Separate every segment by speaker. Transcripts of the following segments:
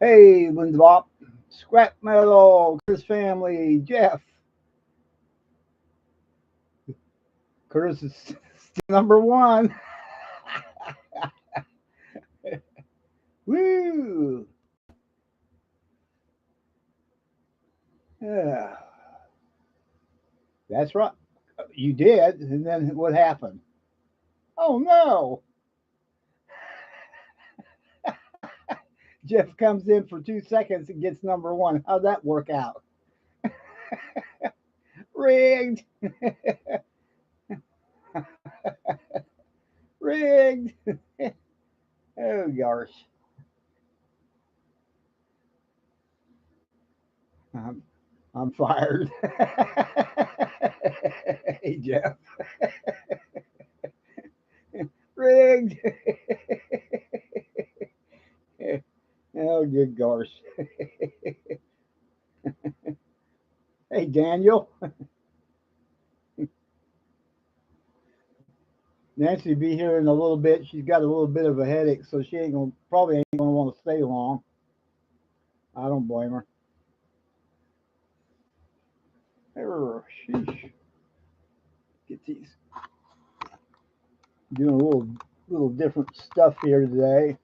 Speaker 1: Hey, Lindbop, Scrap Metal, Curtis family, Jeff. Curtis is still number one. Woo! Yeah, that's right. You did, and then what happened? Oh no! Jeff comes in for 2 seconds and gets number one. How'd that work out? Rigged! Rigged! Oh gosh. I'm, I'm fired. Hey, Jeff. Rigged! Oh, good gosh. Hey, Daniel. Nancy will be here in a little bit. She's got a little bit of a headache, so she ain't gonna probably ain't gonna want to stay long. I don't blame her. Sheesh. Get these doing a little different stuff here today.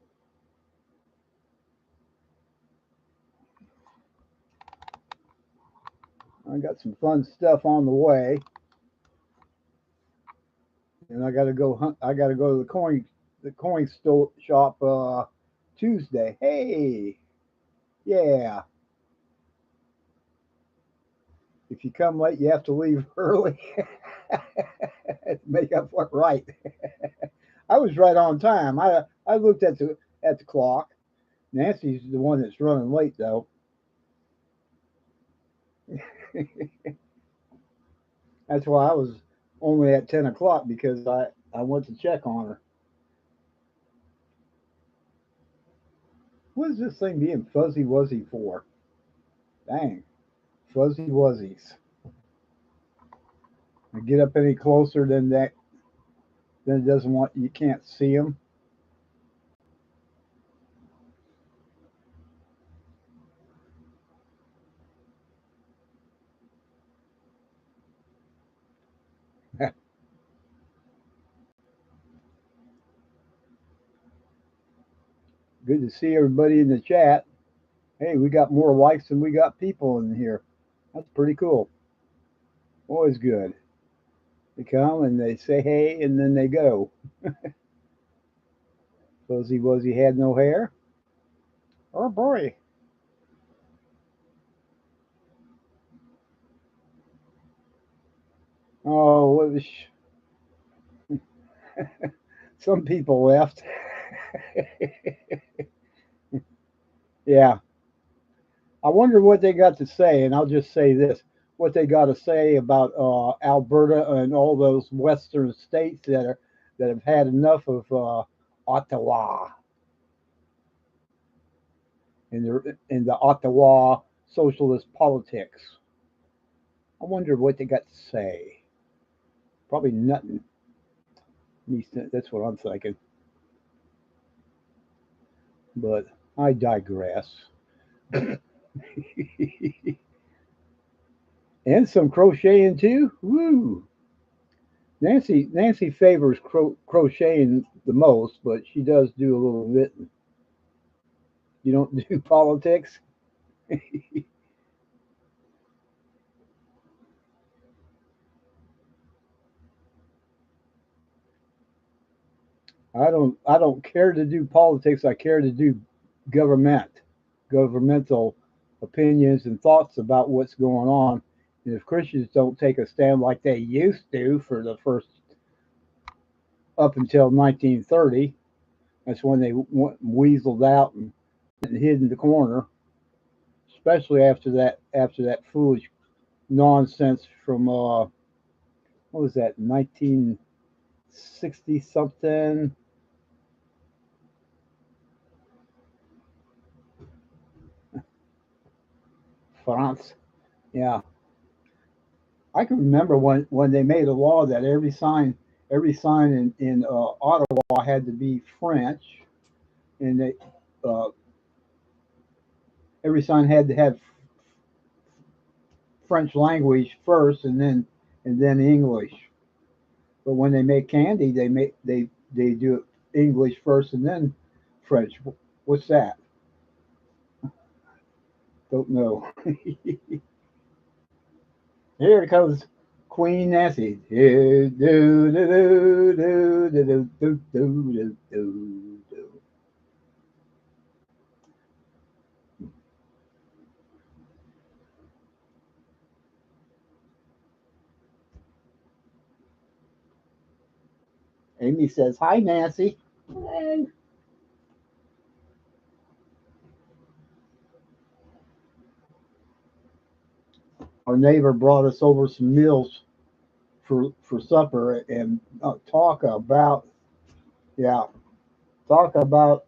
Speaker 1: I got some fun stuff on the way, and I got to go hunt. I got to go to the coin shop Tuesday. Hey, yeah. If you come late, you have to leave early. Make up for it right. I was right on time. I looked at the clock. Nancy's the one that's running late though. That's why I was only at 10 o'clock because I went to check on her. What is this thing being fuzzy wuzzy for? Dang, fuzzy wuzzies. I get up any closer than that, then it doesn't want you can't see them. Good to see everybody in the chat. Hey, we got more likes than we got people in here. That's pretty cool. Always good. They come and they say hey and then they go. Fuzzy Wuzzy had no hair. Oh boy. Oh, some people left. Yeah. I wonder what they got to say, and I'll just say this: what they got to say about Alberta and all those western states that have had enough of Ottawa in the Ottawa socialist politics. I wonder what they got to say. Probably nothing. That's what I'm thinking. But I digress. And some crocheting too. Woo! Nancy favors crocheting the most, but she does do a little bit. You don't do politics. I don't care to do politics. I care to do governmental opinions and thoughts about what's going on. And if Christians don't take a stand like they used to for the first up until 1930, that's when they weaseled out and hid in the corner. Especially after that foolish nonsense from what was that 1960 something France. Yeah, I can remember when they made a law that every sign in Ottawa had to be French, and they uh, every sign had to have French language first, and then English. But when they make candy, they do it English first and then French. What's that? Don't know. Here comes Queen Nancy. Do, do, do, do, do, do, do, do, do, do. Amy says, "Hi, Nancy."
Speaker 2: Hey,
Speaker 1: Our neighbor brought us over some meals for supper, and yeah, talk about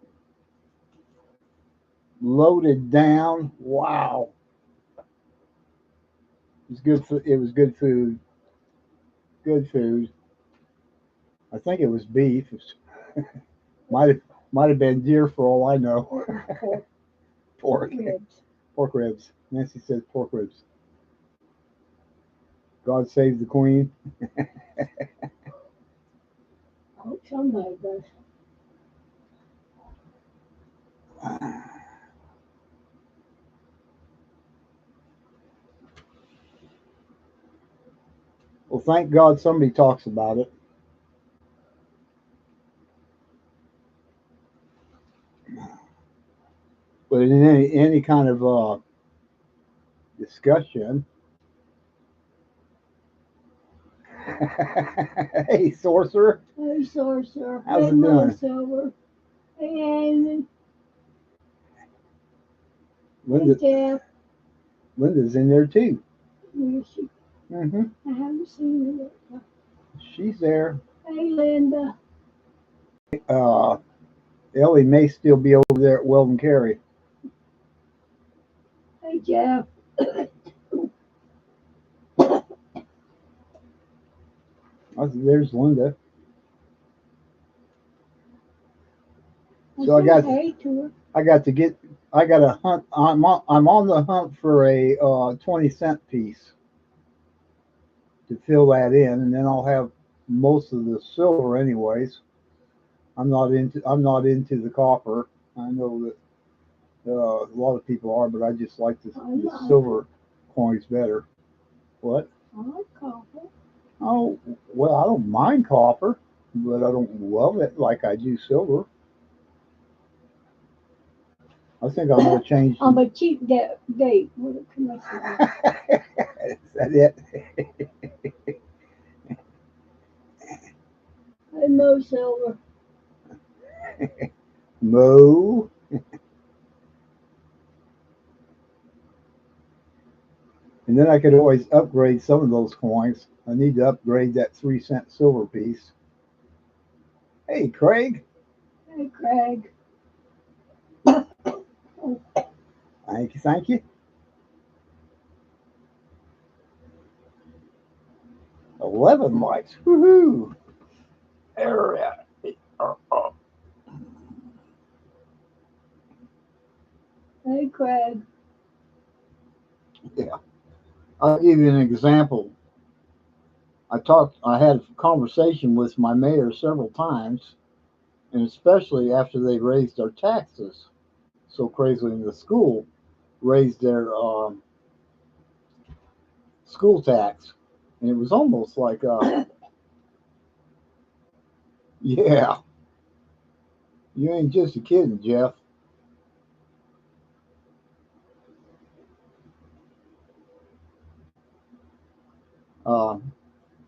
Speaker 1: loaded down. Wow, it was good. It was good food. Good food. I think it was beef. Might have might have been deer for all I know.
Speaker 2: pork
Speaker 1: Pork.
Speaker 2: ribs.
Speaker 1: Pork ribs. Nancy says pork ribs. God save the queen.
Speaker 2: I hope somebody does.
Speaker 1: Well, thank God somebody talks about it. But in any kind of discussion, hey, sorcerer,
Speaker 2: Hey, sorcerer.
Speaker 1: how's
Speaker 2: Hey,
Speaker 1: it
Speaker 2: Mo
Speaker 1: doing?
Speaker 2: Silver. Hey, Amy. Hey,
Speaker 1: Linda,
Speaker 2: Jeff.
Speaker 1: Linda's in there too.
Speaker 2: Where is she?
Speaker 1: Hmm.
Speaker 2: I haven't seen her yet.
Speaker 1: She's there.
Speaker 2: Hey, Linda.
Speaker 1: Uh, Ellie may still be over there at Weldon Carey.
Speaker 2: Hey, Jeff.
Speaker 1: There's Linda.
Speaker 2: I
Speaker 1: So
Speaker 2: said hey to her.
Speaker 1: I got to get I got a hunt. I'm on the hunt for a 20-cent piece to fill that in, and then I'll have most of the silver anyways. I'm not into the copper. I know that a lot of people are, but I just like the silver coins better. What?
Speaker 2: I like copper.
Speaker 1: Oh, well, I don't mind copper, but I don't love it like I do silver. I think I'm gonna change.
Speaker 2: I'm a cheap date with a commission.
Speaker 1: Is that it?
Speaker 2: Hey, Mo Silver.
Speaker 1: Mo. And then I could always upgrade some of those coins. I need to upgrade that 3-cent silver piece. Hey, Craig.
Speaker 2: Hey, Craig.
Speaker 1: Thank you, thank you. 11 likes. Woohoo! Area.
Speaker 2: Hey, Craig.
Speaker 1: Yeah. I'll give you an example. I had a conversation with my mayor several times, and especially after they raised their taxes so crazily in the school, raised their school tax. And it was almost like, yeah, you ain't just a kid, Jeff. Uh,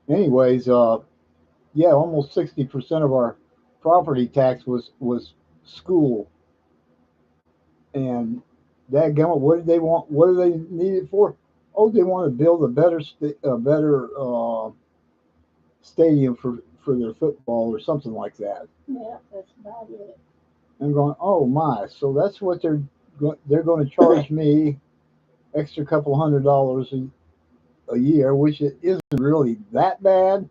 Speaker 1: anyways, yeah, almost 60% of our property tax was school. And that gamut, what did they want? What do they need it for? Oh, they want to build a better stadium for their football or something like that.
Speaker 2: Yeah, that's about it.
Speaker 1: I'm going, oh my! So that's what they're going to charge me extra couple $100 a year, which it isn't really that bad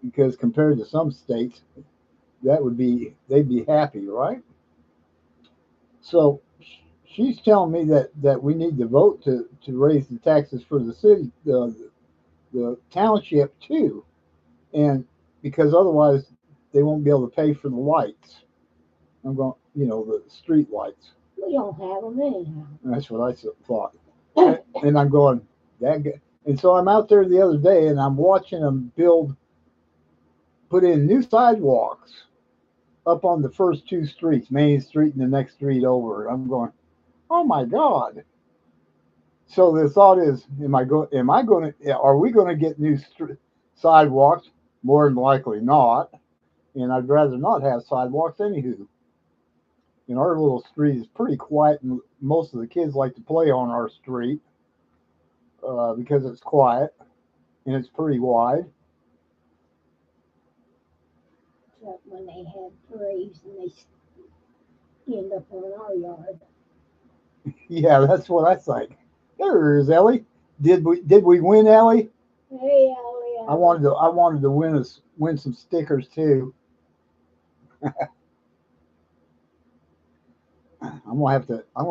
Speaker 1: because compared to some states, they'd be happy, right? So she's telling me that we need to vote to raise the taxes for the city, the township too, and because otherwise they won't be able to pay for the lights. I'm going, the street lights.
Speaker 2: We don't have them anyhow.
Speaker 1: That's what I thought. And I'm going, and so I'm out there the other day and I'm watching them put in new sidewalks up on the first two streets, Main Street and the next street over. I'm going, oh my God. So the thought is, are we going to get new sidewalks? More than likely not. And I'd rather not have sidewalks anywho. Our little street is pretty quiet, and most of the kids like to play on our street because it's quiet and it's pretty wide.
Speaker 2: Except when they had parades and they end up on our yard.
Speaker 1: Yeah, that's what I think. There's Ellie. Did we win, Ellie?
Speaker 2: Hey, Ellie.
Speaker 1: I wanted to win some stickers too. I'm gonna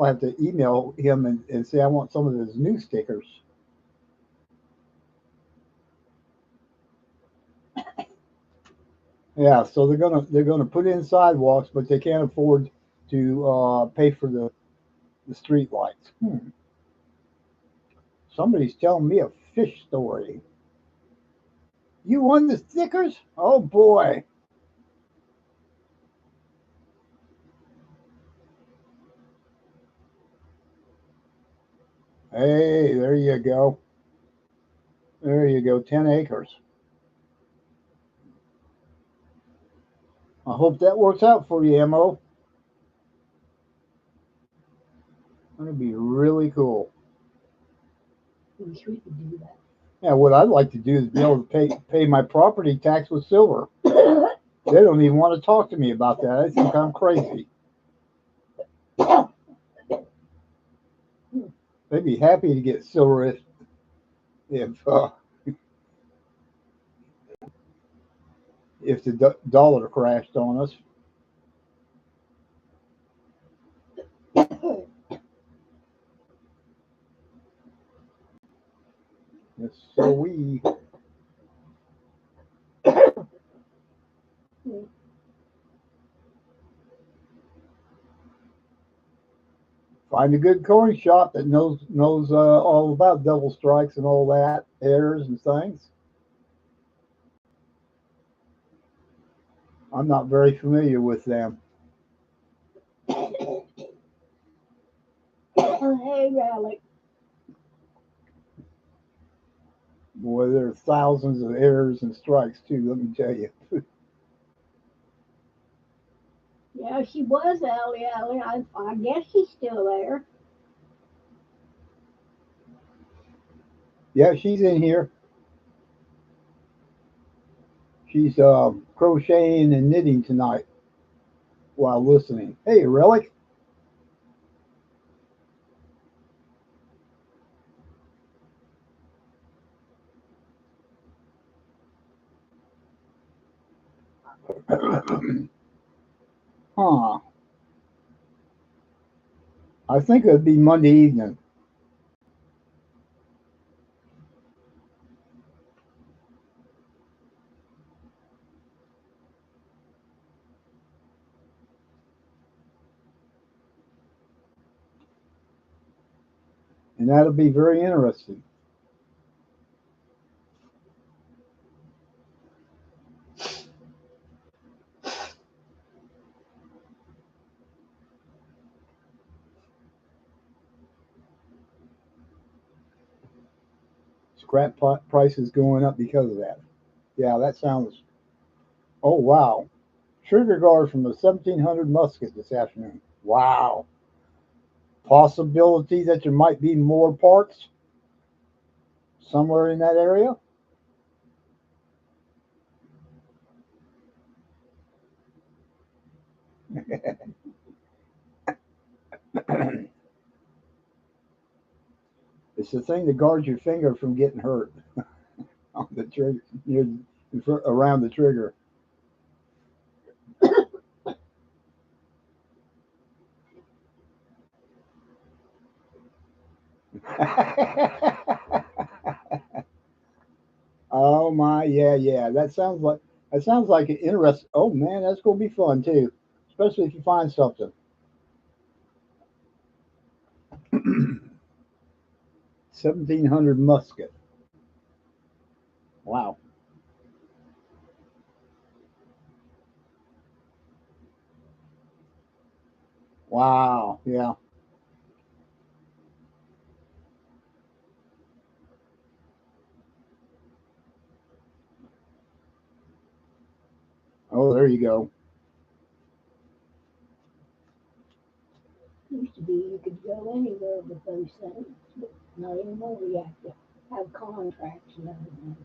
Speaker 1: have to email him and say I want some of his new stickers. Yeah, so they're gonna put in sidewalks, but they can't afford to pay for the street lights. Somebody's telling me a fish story. You won the stickers? Oh boy. Hey, there you go. There you go. 10 acres. I hope that works out for you, Mo. That'd be really cool.
Speaker 2: Wish we could do
Speaker 1: Yeah, what I'd like to do is be able to pay my property tax with silver.
Speaker 2: that.
Speaker 1: They don't even want to talk to me about that. I think I'm crazy. They'd be happy to get silver if if the dollar crashed on us. Yes, so we find a good coin shop that knows all about double strikes and all that, errors and things. I'm not very familiar with them.
Speaker 2: Hey, Relic.
Speaker 1: Boy, there are thousands of errors and strikes too. Let me tell you.
Speaker 2: Yeah, she was Ellie. I guess she's still there.
Speaker 1: Yeah, she's in here. She's crocheting and knitting tonight while listening. Hey, Relic. Huh. I think it'd be Monday evening. And that'll be very interesting. Scrap prices going up because of that. Yeah, that sounds. Oh wow! Trigger guard from the 1700 musket this afternoon. Wow. Possibility that there might be more parts somewhere in that area. It's the thing that guards your finger from getting hurt on the trigger, around the trigger. Oh my, yeah, yeah. That sounds like an interest. Oh man, that's gonna be fun too, especially if you find something. 1700 musket. Wow, wow, yeah. Oh, there you go.
Speaker 2: Used to be you could go anywhere with those things, but not anymore. You have to have contracts and everything.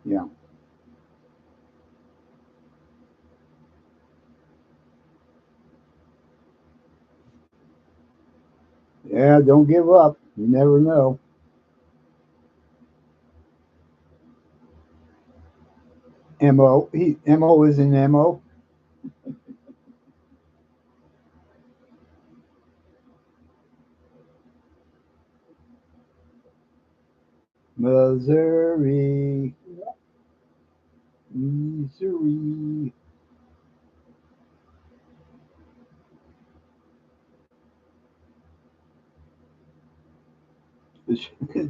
Speaker 1: Yeah, yeah. Don't give up. You never know. Mo. Mo is in mo. Missouri,
Speaker 2: Yep.
Speaker 1: Missouri.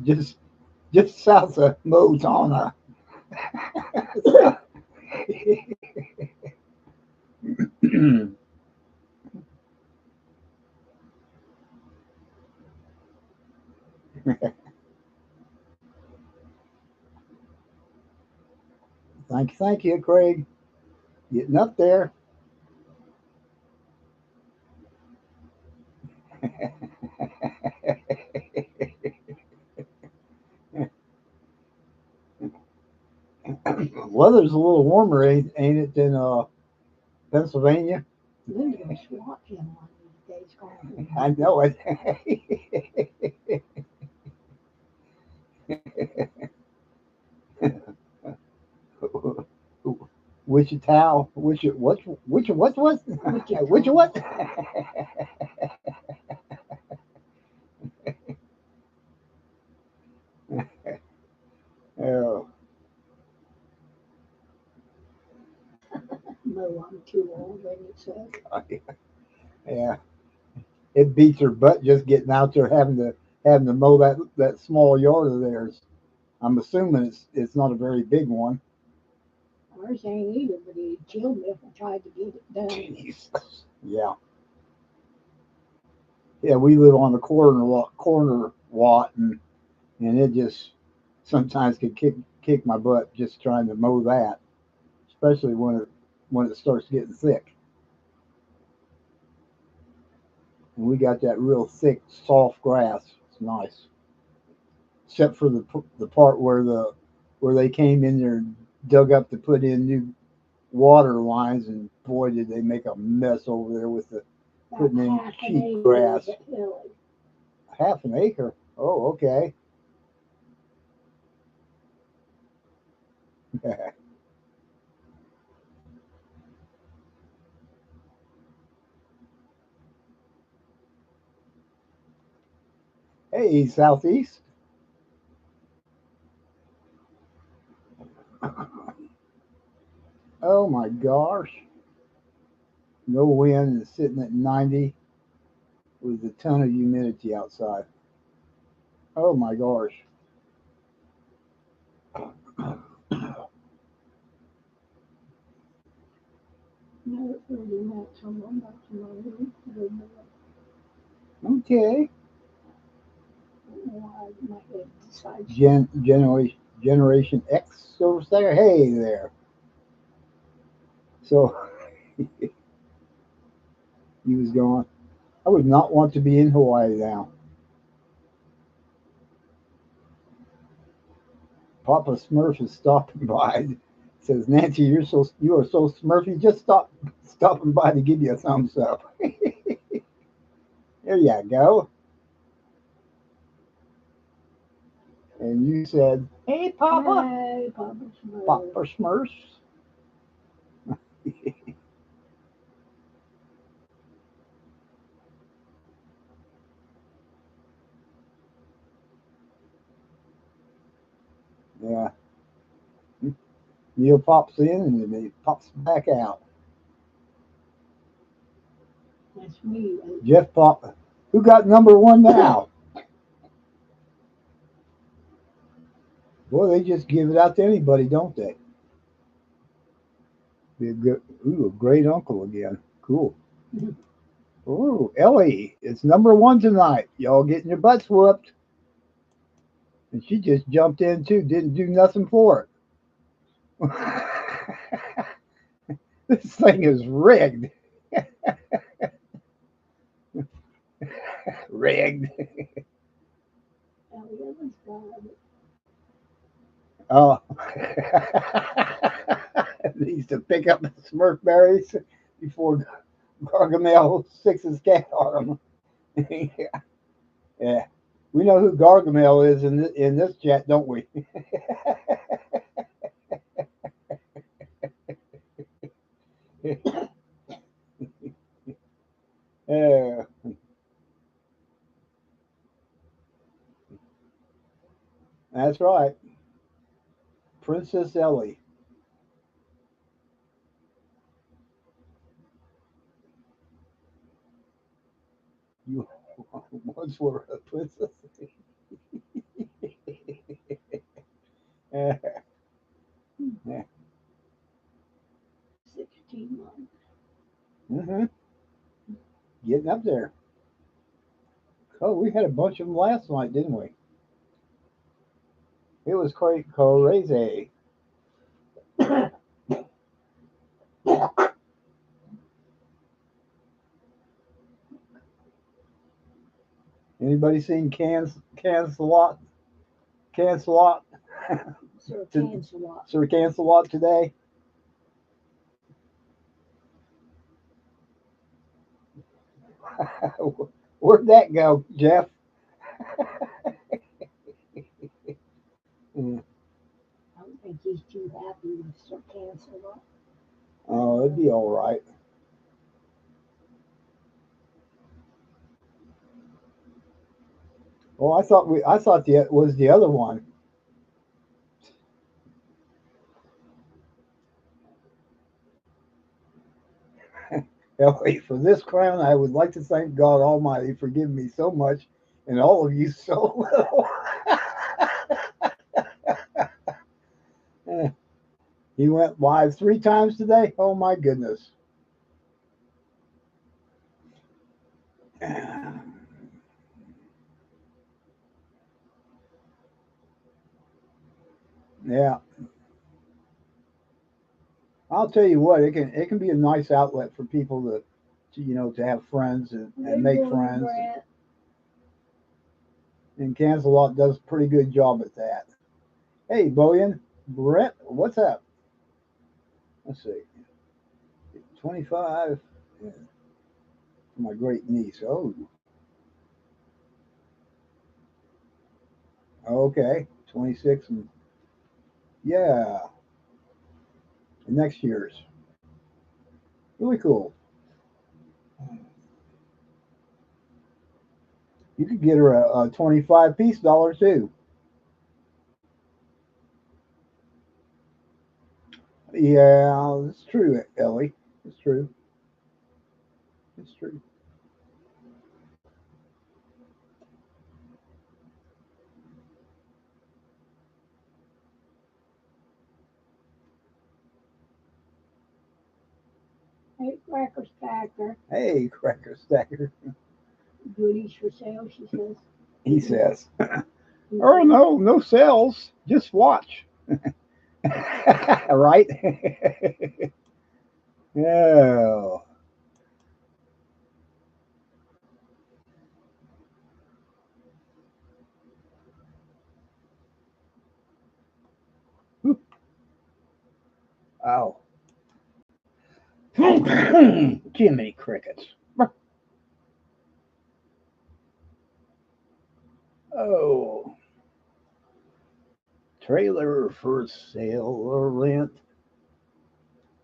Speaker 1: just just south of Motona. Thank you, Craig. Getting up there. Weather's a little warmer, ain't it, than Pennsylvania?
Speaker 2: Then you go SWAT him one of these days, calling
Speaker 1: I know it. Wichita, what? Which
Speaker 2: Wichita.
Speaker 1: what? Oh,
Speaker 2: No, I'm too old, and it says.
Speaker 1: yeah. It beats her butt just getting out there having to mow that small yard of theirs. I'm assuming it's not a very big one.
Speaker 2: Ours ain't either, but he'd kill me if I tried to get it done.
Speaker 1: Jesus. Yeah. Yeah, we live on the corner lot, and it just sometimes could kick my butt just trying to mow that, especially when it starts getting thick. And we got that real thick, soft grass. It's nice, except for the part where they came in there and dug up to put in new water lines, and boy, did they make a mess over there with the
Speaker 2: About
Speaker 1: putting in
Speaker 2: half an
Speaker 1: cheap
Speaker 2: acre of
Speaker 1: grass.
Speaker 2: it hilly.
Speaker 1: Half an acre. Oh, okay. Hey, southeast. Oh my gosh. No wind and sitting at 90 with a ton of humidity outside. Oh my gosh.
Speaker 2: No, 30 minutes. I'm going back to my room. Go to
Speaker 1: Okay.
Speaker 2: I don't know why my head decides to.
Speaker 1: Generation X over there. Hey there. So he was going. I would not want to be in Hawaii now. Papa Smurf is stopping by. Says Nancy, you are so Smurfy. Just stopping by to give you a thumbs up. There you go. And you said, "Hey, Papa,
Speaker 2: Hey, Papa Smurf.
Speaker 1: Papa Smurf." Neil pops in and then he pops back out.
Speaker 2: That's me.
Speaker 1: Jeff pop. Who got number one now? Boy, they just give it out to anybody, don't they? Be a good, ooh, a great uncle again. Cool. Ooh, Ellie, it's number one tonight. Y'all getting your butts whooped. And she just jumped in too, didn't do nothing for it. This thing is rigged. Rigged.
Speaker 2: Elliot's God.
Speaker 1: Oh. Needs to pick up the Smurf berries before Gargamel sticks his cat on him. Yeah. We know who Gargamel is in this chat, don't we? Yeah. That's right. Princess Ellie. You once were a princess. Yeah.
Speaker 2: 16 months.
Speaker 1: Mm-hmm. Getting up there. Oh, we had a bunch of them last night, didn't we? It was quite crazy. Anybody seen Cancelot? Cancelot?
Speaker 2: Sir Cancelot.
Speaker 1: Sir Cancelot today? Where'd that go, Jeff? Mm.
Speaker 2: I don't think he's too happy with Sir Cancelot.
Speaker 1: Oh, it'd be all right. Oh, I thought the was the other one. Anyway, for this crown, I would like to thank God Almighty for giving me so much, and all of you so little. He went live 3 times today. Oh my goodness. Yeah, I'll tell you what. It can be a nice outlet for people to have friends and make friends. And Cancelot does a pretty good job at that. Hey, Boyan, Brett, what's up? Let's see. 25. Yeah, my great niece. Oh, okay. 26 and yeah, next year's. Really cool. You could get her a 25 piece dollar too. Yeah, it's true, Ellie. It's true. It's true.
Speaker 2: Hey, Cracker Stacker.
Speaker 1: Hey, Cracker Stacker,
Speaker 2: Goodies for sale, she says.
Speaker 1: he says.
Speaker 2: He
Speaker 1: Oh,
Speaker 2: says,
Speaker 1: no, no sales. Just watch. Right? Yeah. Oh. Jimmy Crickets. Oh. Trailer for sale or rent.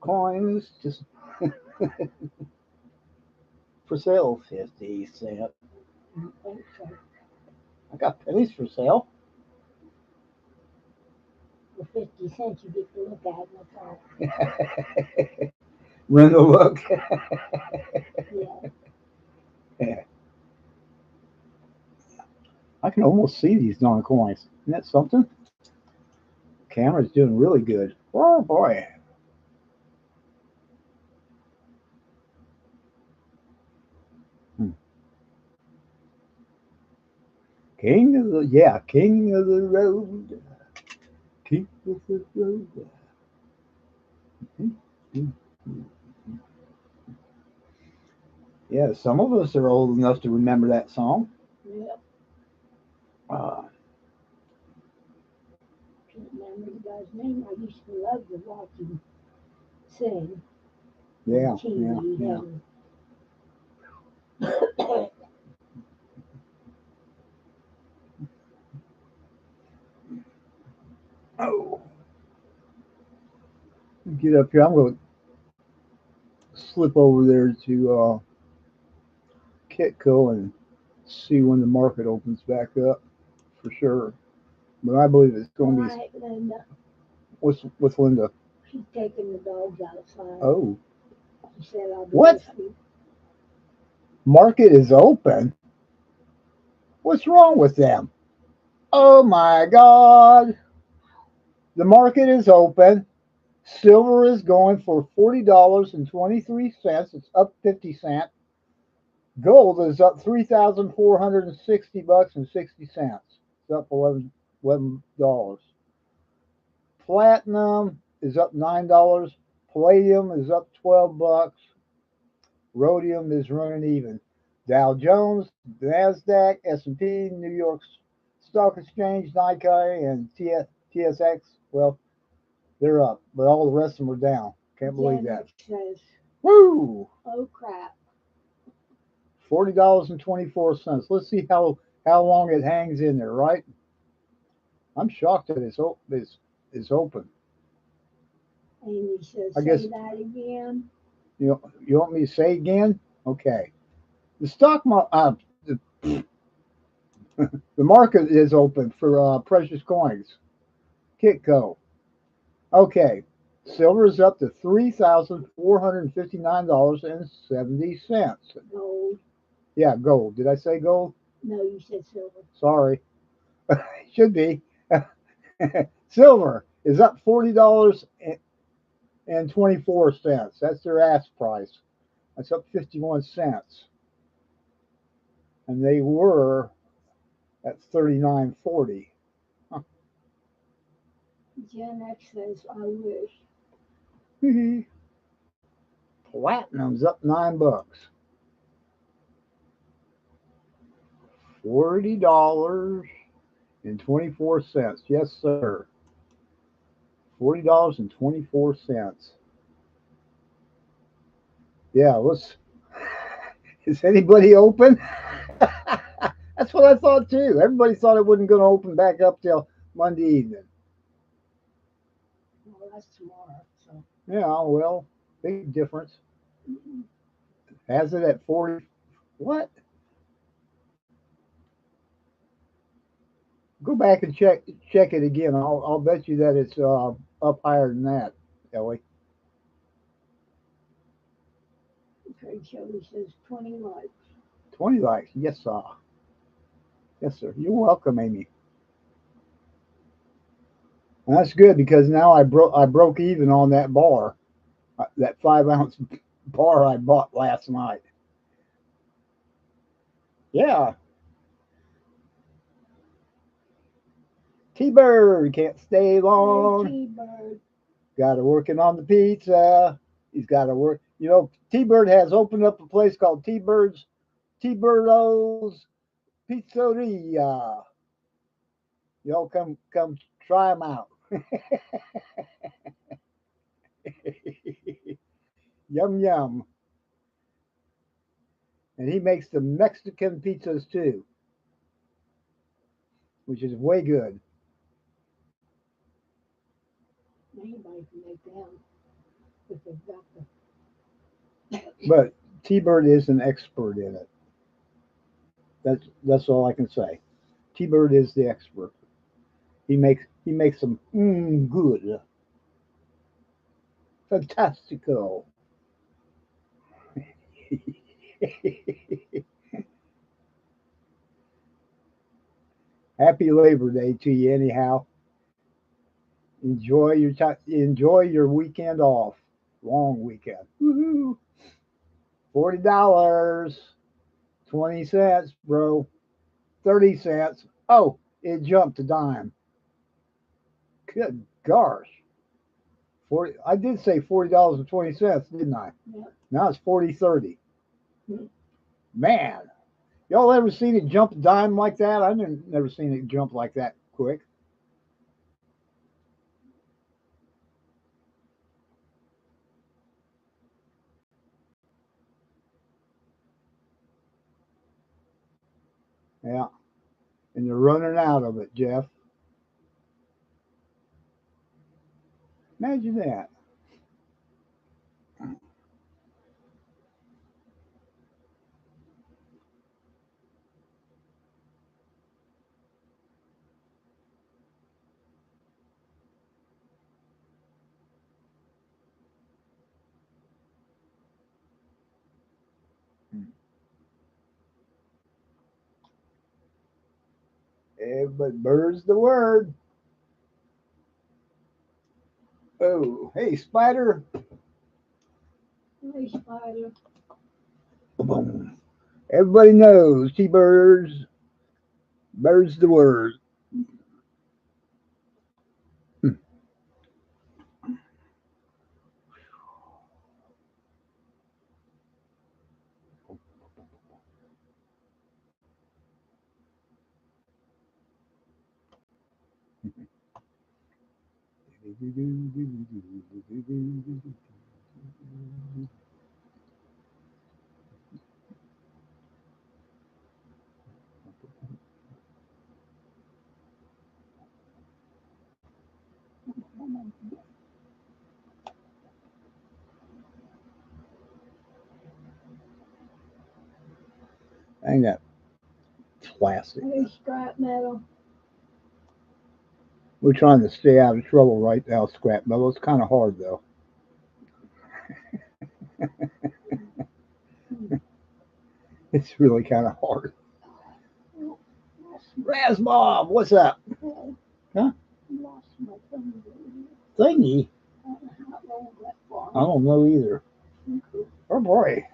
Speaker 1: Coins just for sale 50 cents.
Speaker 2: I don't think so.
Speaker 1: I got pennies for sale.
Speaker 2: for 50 cents, you get to look at it. That's all.
Speaker 1: Rent a look.
Speaker 2: Yeah.
Speaker 1: Yeah. I can almost see these darn coins. Isn't that something? Camera's doing really good. Oh boy. Hmm. King of the road. King of the road. Yeah, some of us are old enough to remember that song.
Speaker 2: Yep.
Speaker 1: Uh,
Speaker 2: Can't remember the guy's name. I used to love to watch him sing
Speaker 1: yeah,
Speaker 2: on TV.
Speaker 1: yeah. Oh, get up here. I'm going to slip over there to Kitco and see when the market opens back up for sure. But I believe it's
Speaker 2: All
Speaker 1: going to be
Speaker 2: right, Linda.
Speaker 1: with Linda.
Speaker 2: She's taking the dogs outside.
Speaker 1: Oh,
Speaker 2: She said I'll be
Speaker 1: what?
Speaker 2: with you.
Speaker 1: Market is open? What's wrong with them? Oh my God. The market is open. Silver is going for $40.23. It's up 50 cents. Gold is up $3,460 and 60 cents. It's up $11. Platinum is up $9. Palladium is up $12. Rhodium is running even. Dow Jones, Nasdaq, S&P, New York Stock Exchange, Nikkei, and TSX. Well, they're up, but all the rest of them are down. Can't believe that.
Speaker 2: Says,
Speaker 1: Woo!
Speaker 2: oh crap.
Speaker 1: $40.24. Let's see how long it hangs in there. Right? I'm shocked that it's open.
Speaker 2: Amy says,
Speaker 1: I
Speaker 2: say
Speaker 1: guess
Speaker 2: that again.
Speaker 1: you want me to say again? Okay. The stock market. The market is open for precious coins. Kitco. Okay. Silver is up to $3,459.70.
Speaker 2: Gold.
Speaker 1: Yeah, gold. Did I say gold?
Speaker 2: No, you said silver.
Speaker 1: Sorry. Should be. Silver is up $40.24. That's their ask price. That's up 51 cents. And they were at 39.40. Huh.
Speaker 2: Gen X says, I wish.
Speaker 1: Platinum's up $9. $40.24. Yes, sir. $40.24. Yeah, let's. Is anybody open? That's what I thought too. Everybody thought it wasn't going to open back up till Monday evening.
Speaker 2: Well, that's tomorrow. So.
Speaker 1: Yeah, well, big difference. Has it at 40? What? Go back and check it again. I'll bet you that it's up higher than that, Ellie.
Speaker 2: Okay, Shelly says 20 likes.
Speaker 1: 20 likes. Yes, sir. Yes, sir. You're welcome, Amy. And that's good because now I broke even on that bar, that 5 ounce bar I bought last night. Yeah, T-Bird can't stay
Speaker 2: Hey,
Speaker 1: long.
Speaker 2: T-Bird.
Speaker 1: Got to working on the pizza. He's got to work. T-Bird has opened up a place called T-Birdo's Pizzeria. Y'all come try them out. Yum yum. And he makes the Mexican pizzas too, which is way good.
Speaker 2: Anybody can make them if they've got the.
Speaker 1: But T-Bird is an expert in it. That's all I can say. T-Bird is the expert. he makes some good, fantastical. Happy Labor Day to you, anyhow. Enjoy your time. Enjoy your weekend off. Long weekend. Woohoo! $40, 20 cents, bro. 30 cents. Oh, it jumped a dime. Good gosh. 40. I did say $40.20, didn't I?
Speaker 2: Yeah.
Speaker 1: Now it's 40.30.
Speaker 2: Mhm.
Speaker 1: Man, y'all ever seen it jump a dime like that? I've never seen it jump like that quick. Yeah, and they're running out of it, Jeff. Imagine that. But bird's the word. Oh, hey, spider.
Speaker 2: Hey, Spider.
Speaker 1: Boom. Everybody knows T-birds. Bird's the word. Ain't that plastic?
Speaker 2: Hey, Scrap Metal.
Speaker 1: We're trying to stay out of trouble right now, Scrap Metal. It's kind of hard though. It's really kind of hard.
Speaker 2: Oh, lost
Speaker 1: Razbob, what's up?
Speaker 2: my,
Speaker 1: Huh?
Speaker 2: lost my finger.
Speaker 1: Thingy?
Speaker 2: I don't know how long that
Speaker 1: I
Speaker 2: for.
Speaker 1: don't know either. Oh boy.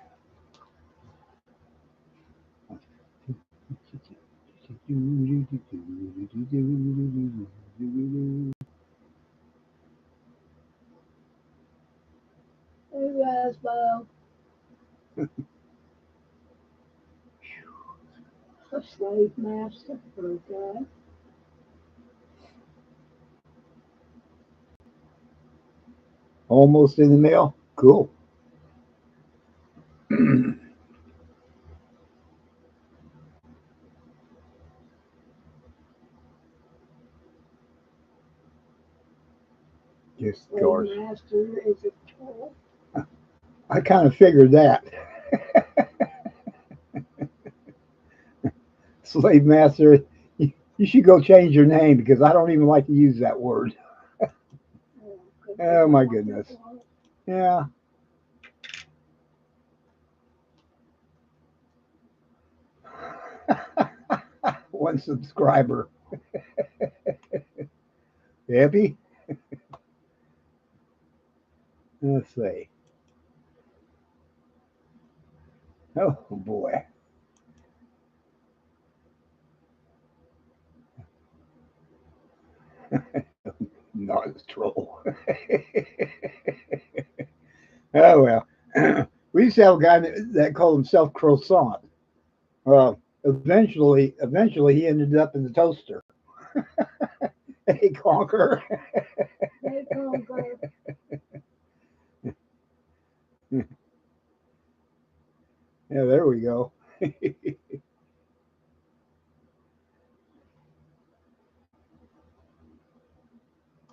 Speaker 2: Hey, Rasbo. A slave master. Okay.
Speaker 1: Almost in the mail. Cool. Just
Speaker 2: Slave
Speaker 1: gosh.
Speaker 2: master is a troll.
Speaker 1: I kind of figured that. Slave master, you should go change your name because I don't even like to use that word.
Speaker 2: Because they
Speaker 1: Oh
Speaker 2: don't
Speaker 1: my
Speaker 2: want
Speaker 1: goodness.
Speaker 2: people.
Speaker 1: Yeah. One subscriber. Happy? Let's see. Oh boy. Not a troll. Oh well. We used to have a guy that called himself Croissant. Eventually, he ended up in the toaster. Hey, Conquer.
Speaker 2: They conquer.
Speaker 1: Yeah, there we go.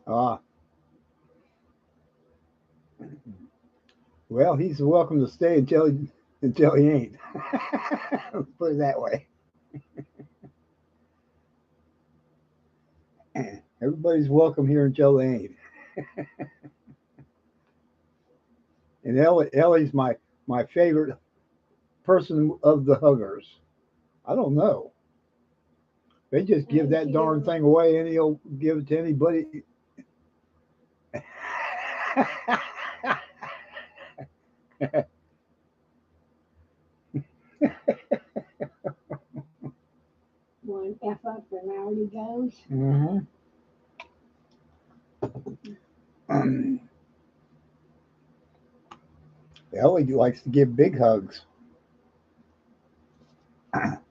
Speaker 1: Ah, well, he's welcome to stay until he ain't. Let's put it that way. Everybody's welcome here in Jolene. And Ellie's my favorite person of the huggers. I don't know. They just give
Speaker 2: Thank
Speaker 1: that darn
Speaker 2: you.
Speaker 1: thing away and he'll give it to anybody.
Speaker 2: One F up and out he goes.
Speaker 1: Mhm. Ellie likes to give big hugs.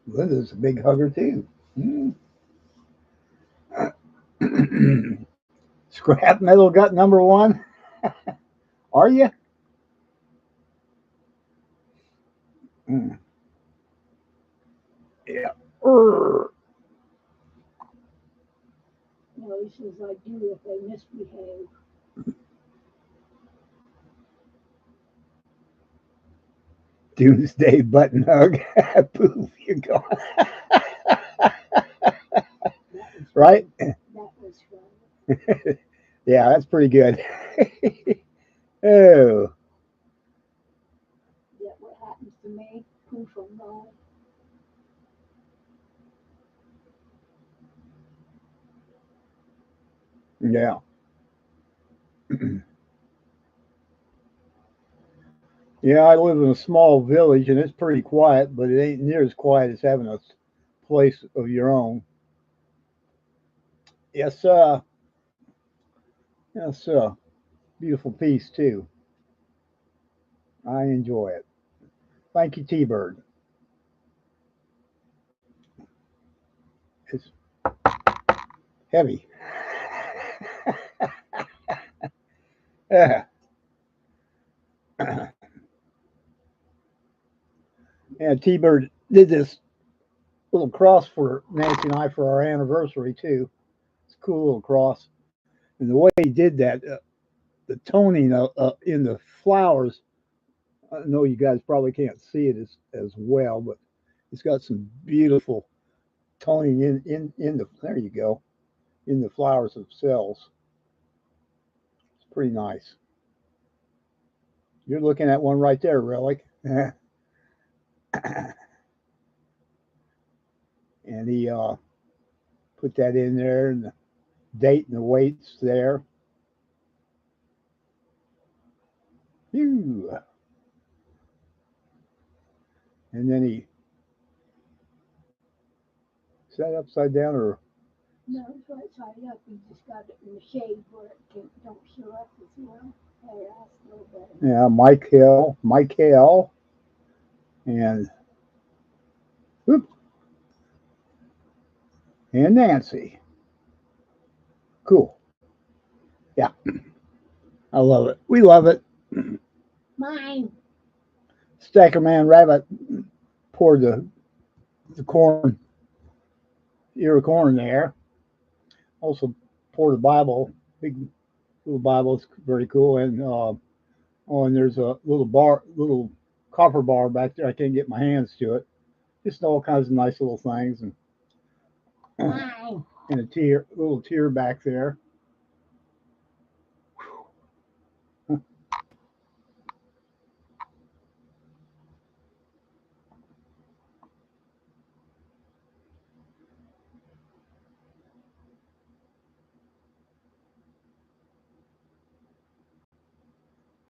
Speaker 1: Linda's a big hugger too. Mm. Scrap metal got number one. Are you? Mm. Yeah. Urgh.
Speaker 2: No, he says I do if they misbehave.
Speaker 1: Doomsday button hug. Poof, you're gone.
Speaker 2: That was
Speaker 1: Right?
Speaker 2: funny. That was funny.
Speaker 1: Yeah, that's pretty good. Oh,
Speaker 2: That what happens to me. Poof, I'm gone.
Speaker 1: yeah. Yeah, I live in a small village and it's pretty quiet, but it ain't near as quiet as having a place of your own. Yes, yes, beautiful piece too. I enjoy it. Thank you, T Bird. It's heavy. Yeah, and T Bird did this little cross for Nancy and I for our anniversary too. It's a cool little cross. And the way he did that, the toning in the flowers, I know you guys probably can't see it as well, but it's got some beautiful toning in the, there you go, in the flowers themselves. It's pretty nice. You're looking at one right there, Relic. And he put that in there and the date and the weights there. Phew. And then he, is that upside down or,
Speaker 2: No, it's right side up. You just got it in the shade where it don't show up as well. There, that's a little better.
Speaker 1: yeah, Michael, and whoop, and Nancy. Cool. Yeah, I love it. We love it.
Speaker 2: Mine.
Speaker 1: Stacker Man Rabbit poured the corn, ear of corn there. Also poured a Bible, big little Bible. It's very cool. And oh, and there's a little copper bar back there. I can't get my hands to it. Just all kinds of nice little things, and
Speaker 2: Mine.
Speaker 1: and a little tear back there.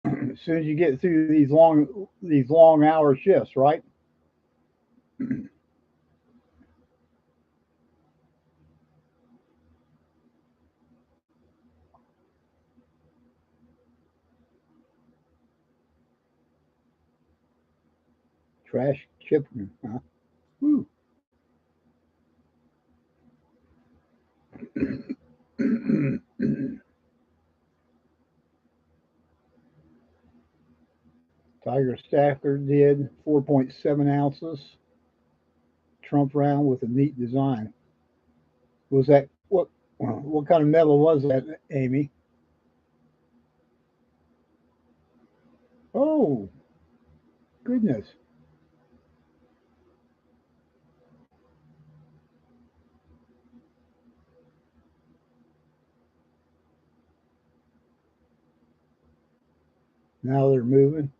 Speaker 1: As soon as you get through these long hour shifts, right? Trash chip. Huh? Woo. Tiger Stacker did 4.7 ounces. Trump round with a neat design. Was that what kind of metal was that, Amy? Oh goodness. Now they're moving.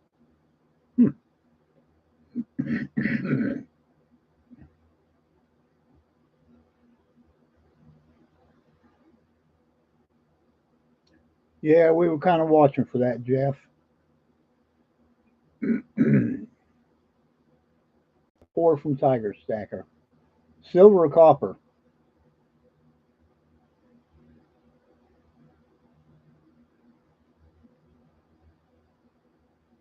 Speaker 1: Yeah, we were kind of watching for that, Jeff. Four from Tiger Stacker. Silver or copper?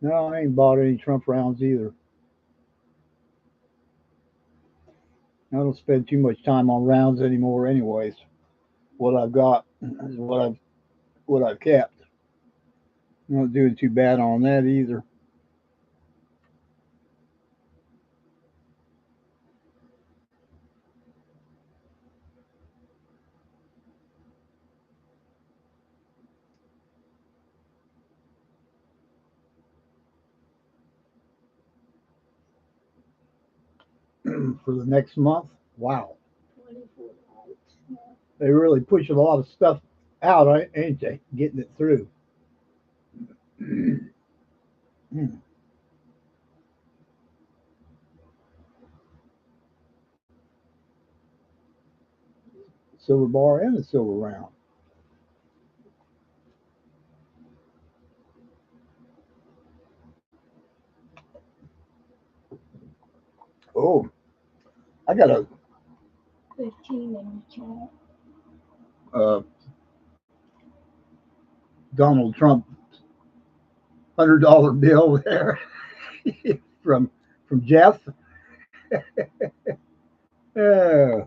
Speaker 1: No, I ain't bought any Trump rounds either. I don't spend too much time on rounds anymore, anyways. What I've got is what I've kept. I'm not doing too bad on that either. For the next month, wow,
Speaker 2: 24 lights. Yeah.
Speaker 1: they really push a lot of stuff out, ain't they? Getting it through. Silver bar and a silver round. Oh, I got a
Speaker 2: 15 in the chat.
Speaker 1: uh, Donald Trump $100 bill there from Jeff. Uh,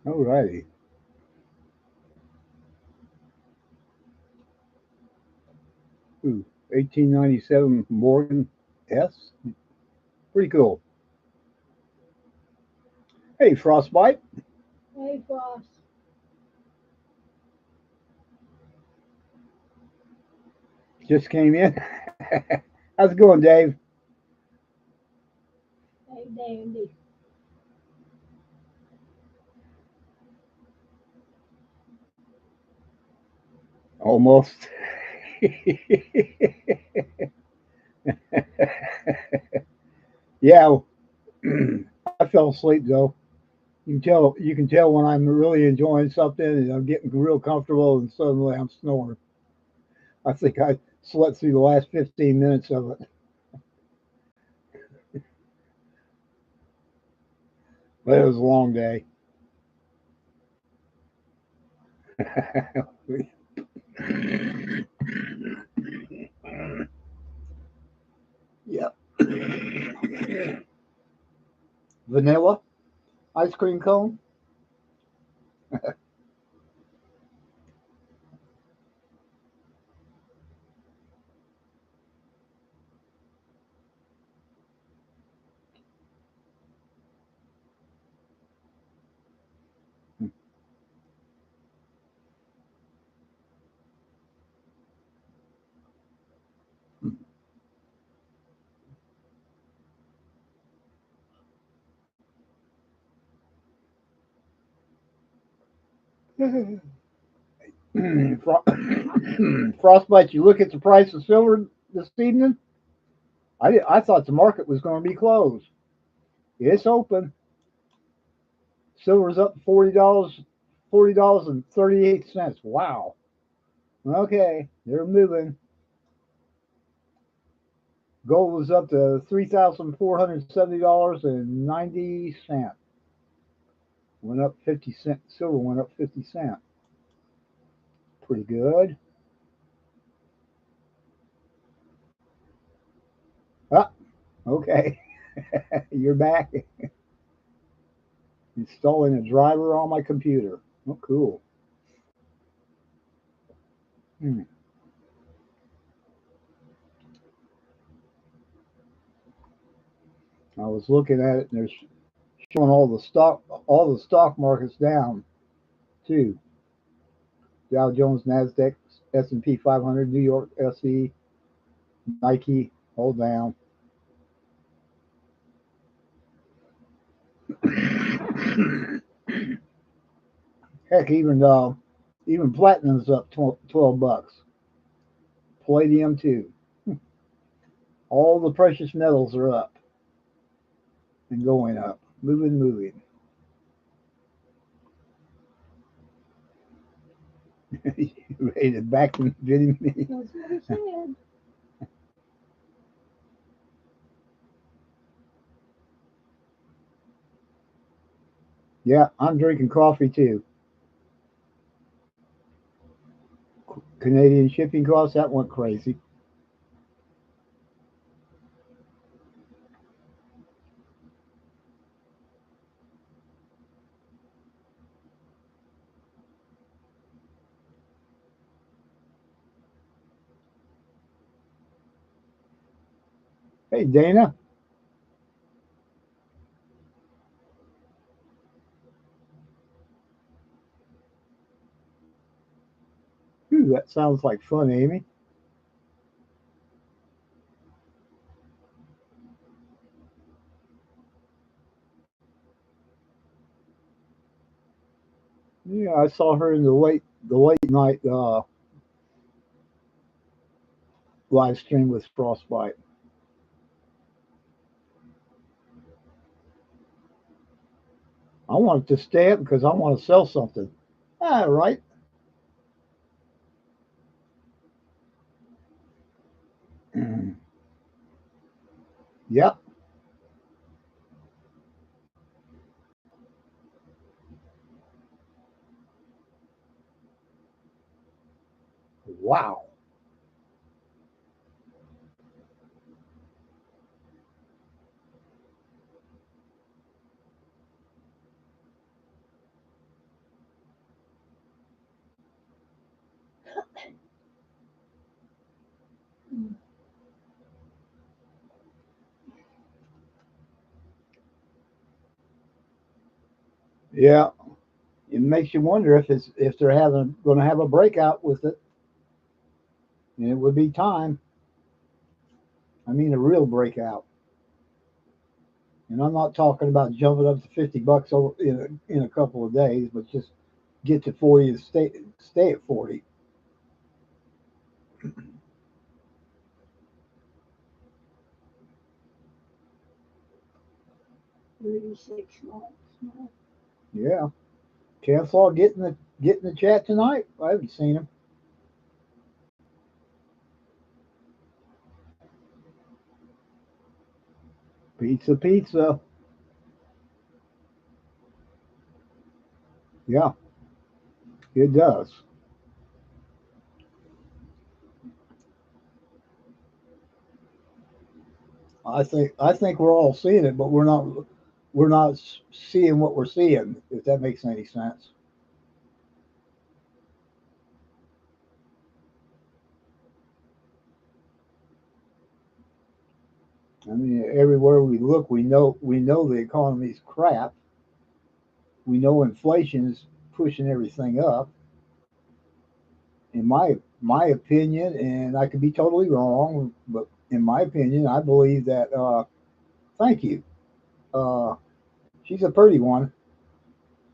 Speaker 1: all righty. Ooh, 1897 Morgan S. Pretty cool. Hey, Frostbite.
Speaker 2: Hey, boss.
Speaker 1: Just came in. How's it going, Dave?
Speaker 2: Hey, Dandy.
Speaker 1: Almost. Yeah, I fell asleep though. You can tell when I'm really enjoying something and I'm getting real comfortable and suddenly I'm snoring. I think I slept through the last 15 minutes of it. But it was a long day. Yep. Vanilla ice cream cone. Frostbite, you look at the price of silver this evening. I thought the market was going to be closed. It's open. Silver's up $40, $40.38. Wow. Okay, they're moving. Gold was up to $3,470.90. Went up 50 cents. Silver went up 50 cents. Pretty good. Ah, okay. You're back. Installing a driver on my computer. Oh, cool. Hmm. I was looking at it, and there's showing all the stock markets down too. Dow Jones, Nasdaq, S&P 500, New York, SE, Nike, hold down. Heck, even platinum's up 12 bucks. Palladium too. All the precious metals are up and going up, moving. You ready to back and video me?
Speaker 2: That's what he said.
Speaker 1: Yeah, I'm drinking coffee too. Canadian shipping costs, that went crazy. Hey, Dana. Ooh, that sounds like fun, Amy. Yeah, I saw her in the late night live stream with Frostbite. I wanted to stay up because I want to sell something. Ah, right. Yep. Wow. Yeah. It makes you wonder if they're having going to have a breakout with it, and it would be time. I mean, a real breakout. And I'm not talking about jumping up to 50 bucks over in a couple of days, but just get to 40 and stay at 40.
Speaker 2: 36 months now.
Speaker 1: Yeah. Chancellor getting the chat tonight. I haven't seen him. Pizza. Yeah, it does. I think we're all seeing it, but we're not seeing what we're seeing. If that makes any sense. I mean, everywhere we look, we know the economy's crap. We know inflation is pushing everything up. In my opinion, and I could be totally wrong, but in my opinion, I believe that. Thank you. Uh, she's a pretty one.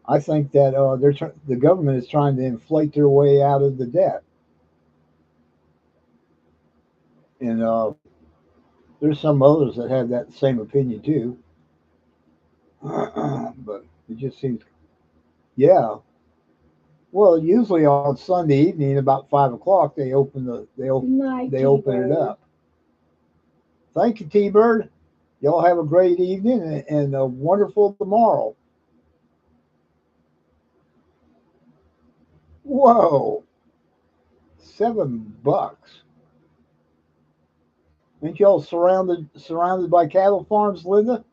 Speaker 1: I think that the government is trying to inflate their way out of the debt, and there's some others that have that same opinion too. But it just seems, yeah. Well, usually on Sunday evening about 5 o'clock
Speaker 2: Good night,
Speaker 1: they open it
Speaker 2: T-Bird.
Speaker 1: up. Thank you, T Bird. Y'all have a great evening and a wonderful tomorrow. Whoa, $7. Ain't y'all surrounded by cattle farms, Linda?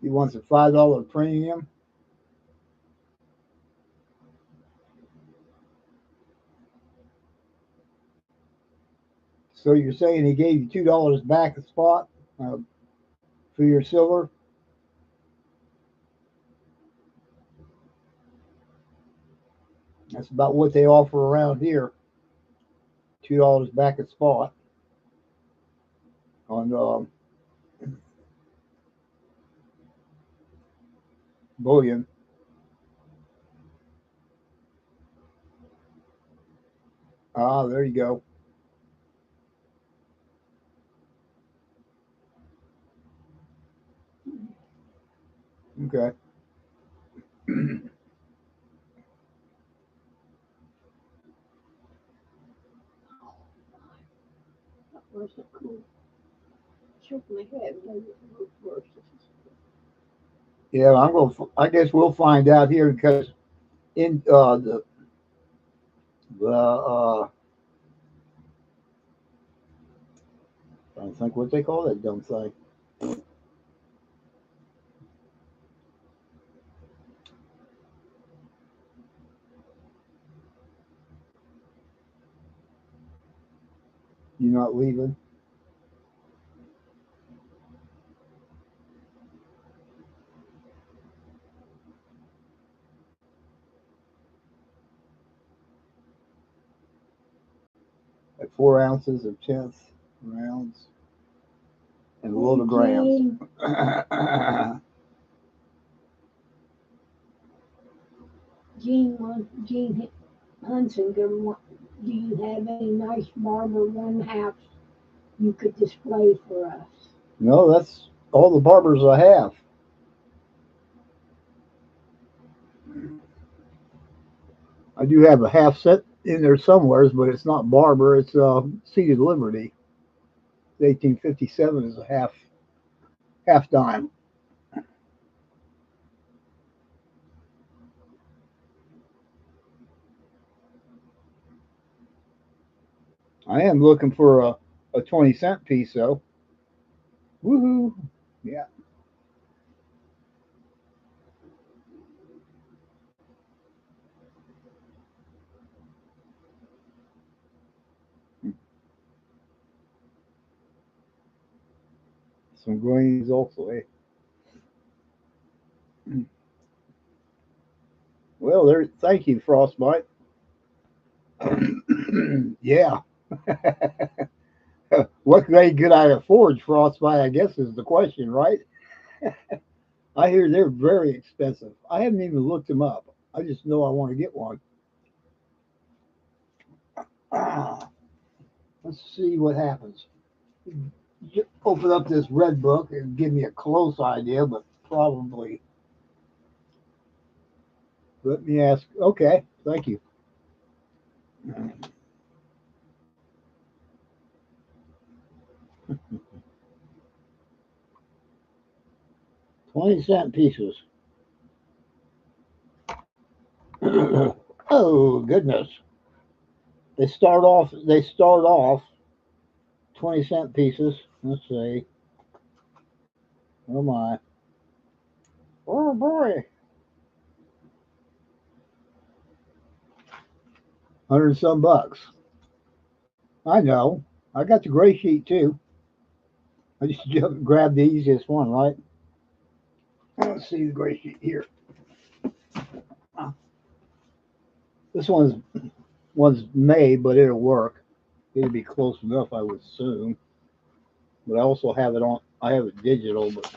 Speaker 1: He wants a $5 premium. So you're saying he gave you $2 back a spot for your silver? That's about what they offer around here. $2 back a spot on bullion. Ah, there you go. Okay.
Speaker 2: That wasn't cool. Shook my head. Maybe it was worse.
Speaker 1: Yeah, I'm going. I guess we'll find out here because in the I don't think what they call that dumb thing. You're not leaving. At 4 ounces of 10th rounds and a load of grams.
Speaker 2: Gene Hunsinger, do you have any nice Barber 1/2 you could display for us?
Speaker 1: No, that's all the barbers I have. I do have a half set in there somewheres, but it's not Barber. It's Seated Liberty. 1857 is a half dime. I am looking for a 20-cent piece though. Woohoo! Yeah. Some grains also, eh? Well, there. Thank you, Frostbite. Yeah. What grade could I afford, Frostbite? I guess is the question, right? I hear they're very expensive. I haven't even looked them up. I just know I want to get one. Ah, let's see what happens. Open up this red book and give me a close idea, but probably. Let me ask. Okay, thank you. 20-cent pieces. Oh goodness! They start off 20-cent pieces. Let's see. Oh my. Oh boy. 100 some bucks. I know. I got the gray sheet too. I just grabbed the easiest one, right? Let's see the gray sheet here. This one's made, but it'll work. It'll be close enough, I would assume. But I also have it on. I have it digital, but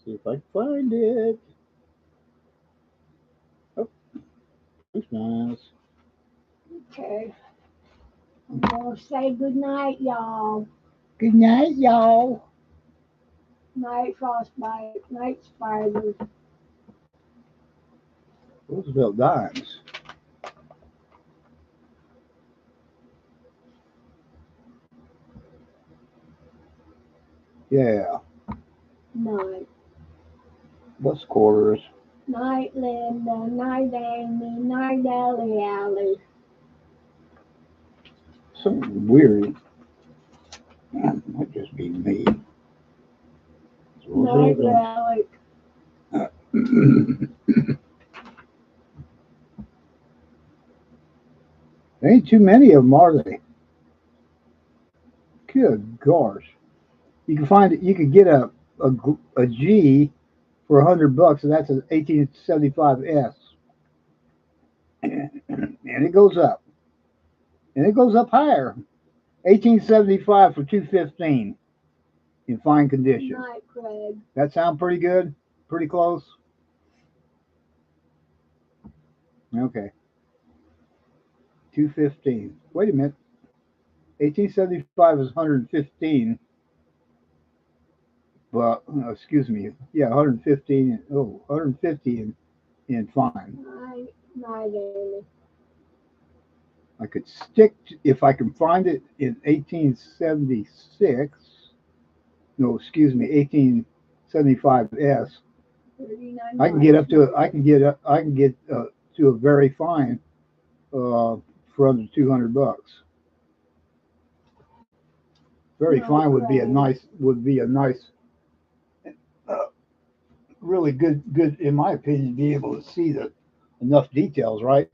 Speaker 1: see if I can find it. Oh, that's nice.
Speaker 2: Okay. I'm gonna say good night, y'all.
Speaker 1: Good night, y'all.
Speaker 2: Night, Frostbite. Night, Spider.
Speaker 1: Roosevelt dimes. Yeah.
Speaker 2: Night.
Speaker 1: What's quarters?
Speaker 2: Night, Linda. Night, Amy. Night, Allie.
Speaker 1: Something weird. Might just be me.
Speaker 2: Night, Alec.
Speaker 1: There ain't too many of them, are they? Good gosh. You can find it. You could get a G for $100, and that's an 1875S, and it goes up, and it goes up higher. 1875 for 215 in fine condition.
Speaker 2: Night, Craig.
Speaker 1: That sound pretty good? Pretty close? Okay. 215. Wait a minute. 1875 is 115, but excuse me. Yeah, 115. Oh, 150 in fine.
Speaker 2: Night, Amy.
Speaker 1: I could stick if I can find it in 1876. No, excuse me, 1875S.
Speaker 2: 39
Speaker 1: I can get up to
Speaker 2: nights.
Speaker 1: I can get to a very fine for under $200. Very
Speaker 2: No,
Speaker 1: fine would be a
Speaker 2: Craig.
Speaker 1: nice uh, really good in my opinion, be able to see the enough details, right?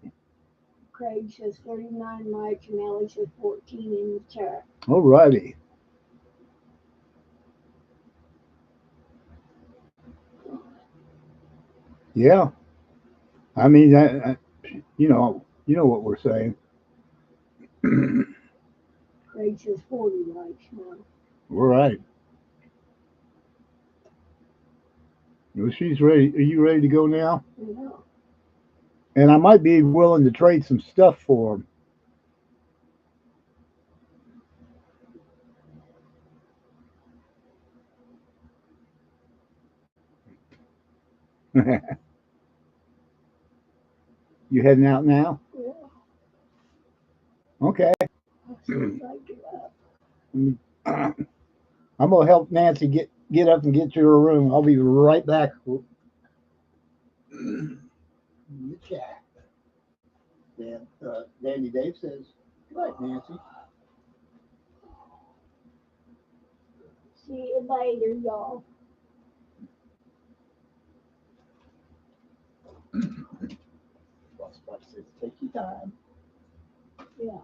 Speaker 2: Craig says 39 nights and Ellie says 14 in the chat.
Speaker 1: Alrighty. Yeah. I mean that you know what we're saying.
Speaker 2: Craig says 40 nights now.
Speaker 1: We're right. Well, she's ready. Are you ready to go now?
Speaker 2: Yeah.
Speaker 1: And I might be willing to trade some stuff for them. You heading out now?
Speaker 2: Yeah.
Speaker 1: Okay.
Speaker 2: As soon as I get up.
Speaker 1: I'm gonna help Nancy get up and get to her room. I'll be right back. In the chat. Danny Dave says, "Good night, Nancy."
Speaker 2: See you later, y'all.
Speaker 1: Boss says, "Take your time."
Speaker 2: Yeah.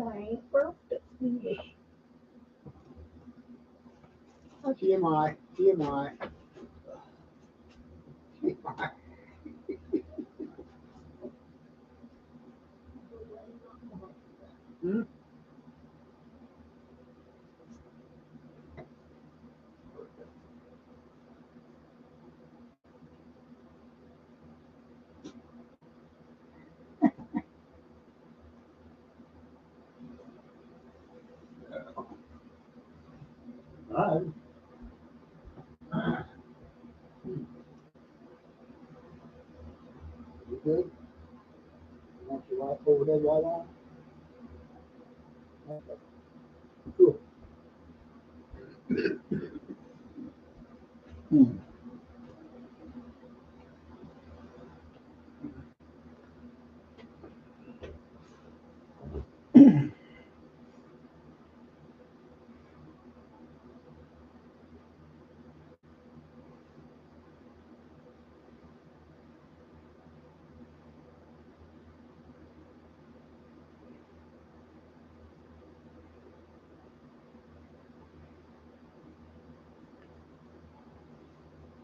Speaker 2: I ain't perfect.
Speaker 1: TMI, TMI, TMI. Hmm? All right. You good? You want your overhead light on? Okay. Cool. Hmm.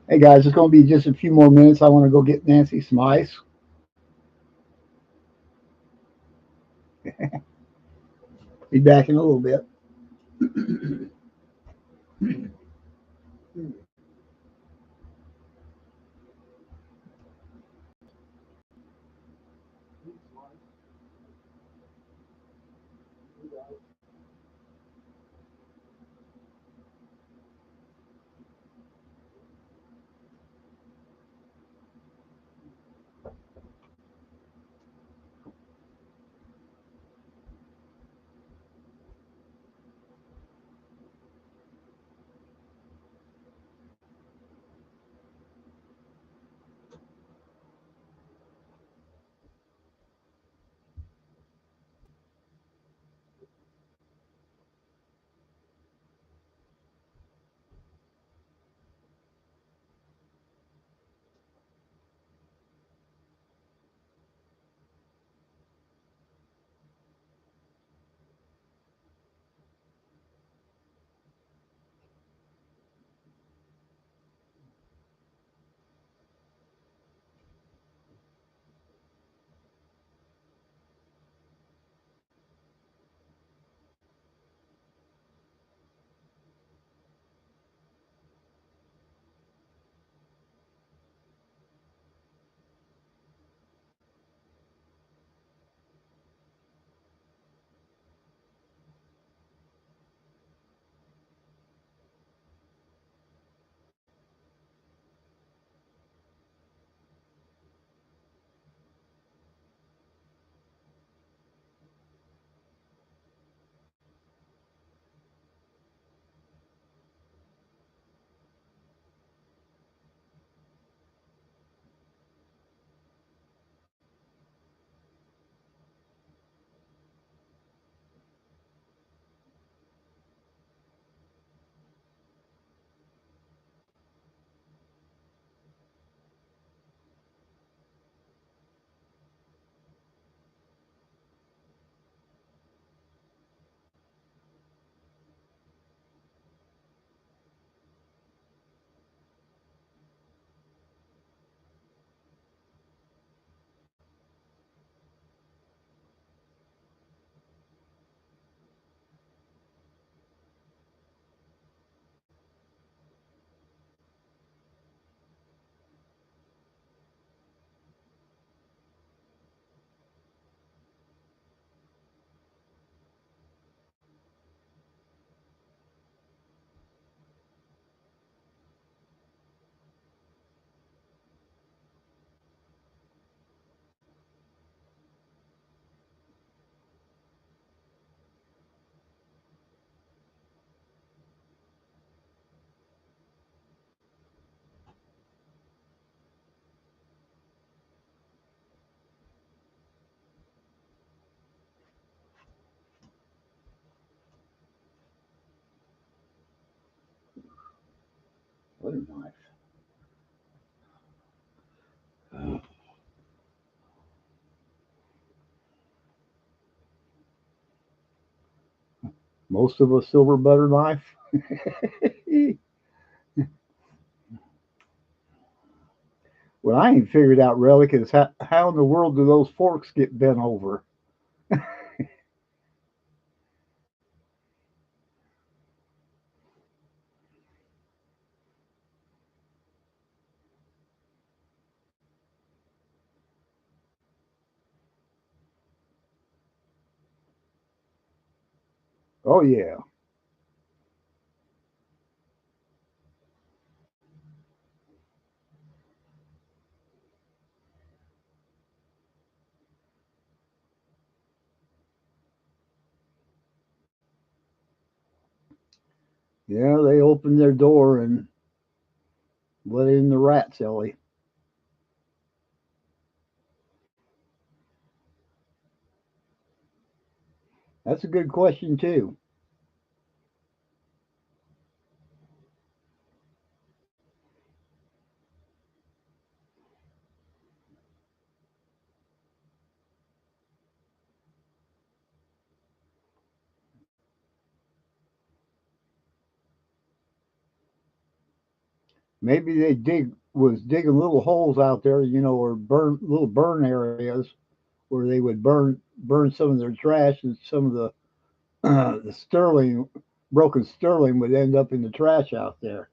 Speaker 1: Hey guys, it's going to be just a few more minutes. I want to go get Nancy some ice. Be back in a little bit. butter knife. Most of a silver butter knife. What I ain't figured out, Relic, is how in the world do those forks get bent over? Oh yeah, yeah. They opened their door and let in the rats, Ellie. That's a good question too. Maybe they digging little holes out there, or burn little burn areas where they would burn some of their trash, and some of the the sterling broken sterling would end up in the trash out there.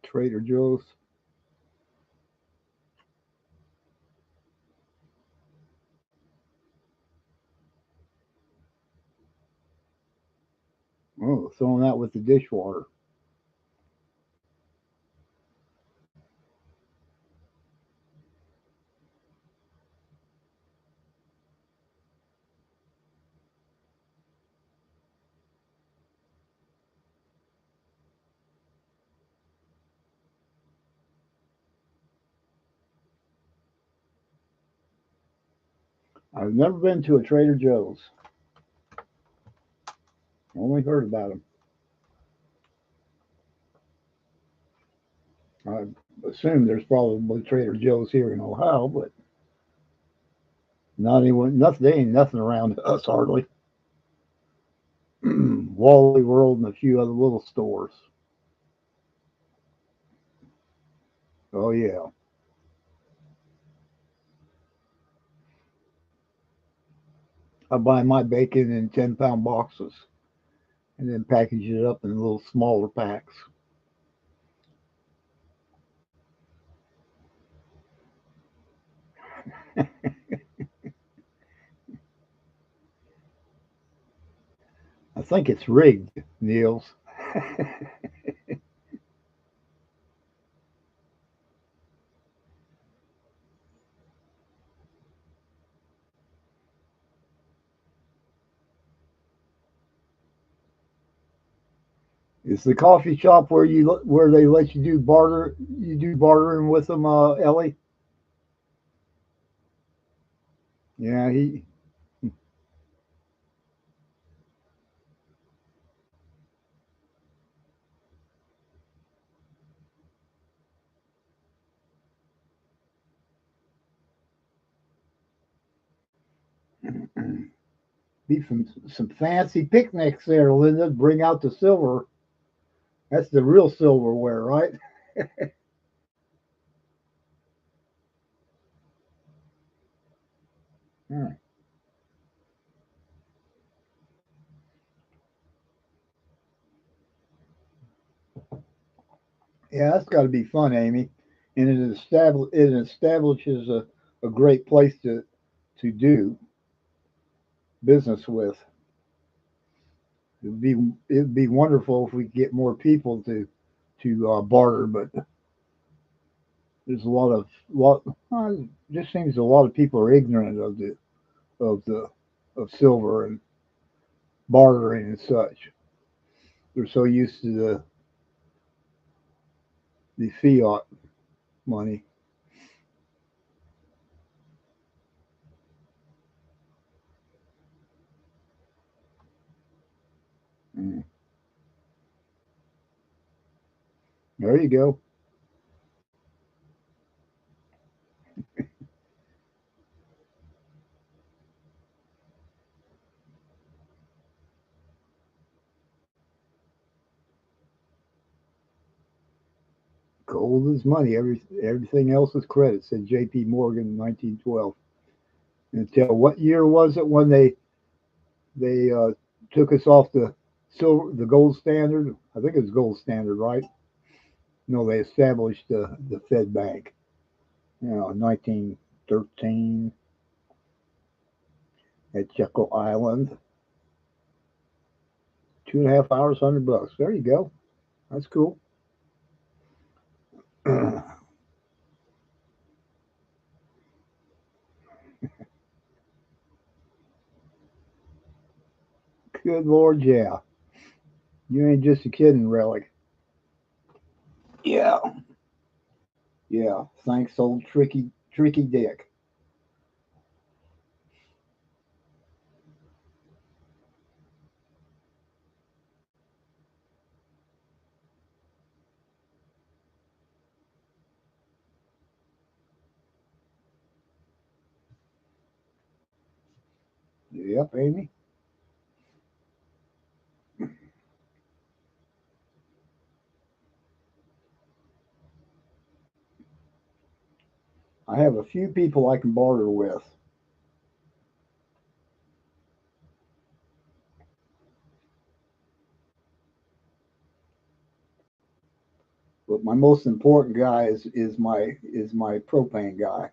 Speaker 1: Trader Joe's. Oh, throwing out with the dishwater. I've never been to a Trader Joe's. Only heard about them. I assume there's probably Trader Joe's here in Ohio, but not anyone. Nothing. They ain't nothing around us hardly. Wally World and a few other little stores. Oh yeah, I buy my bacon in 10-pound boxes and then package it up in little smaller packs. I think it's rigged, Niels. Is the coffee shop where they let you do barter? You do bartering with them, Ellie? Yeah, he. Be some fancy picnics there, Linda. Bring out the silver. That's the real silverware, right? Hmm. Yeah, that's got to be fun, Amy. And it establishes a great place to do business with. It'd be wonderful if we could get more people to barter, but there's a lot just seems a lot of people are ignorant of the of silver and bartering and such. They're so used to the fiat money. Mm. There you go. Gold is money. Everything else is credit, said J.P. Morgan in 1912. Until what year was it when they took us off the gold standard? I think it's gold standard, right? No, they established the Fed Bank. 1913 at Jekyll Island. 2.5 hours, $100. There you go. That's cool. Good Lord, yeah. You ain't just a kidding, Relic. Yeah, yeah. Thanks, old tricky Dick. Yep, Amy. I have a few people I can barter with, but my most important guy is my propane guy.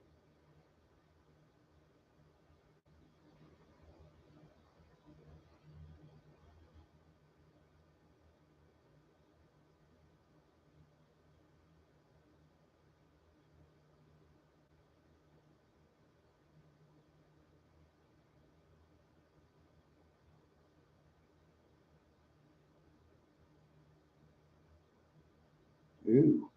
Speaker 1: Ooh,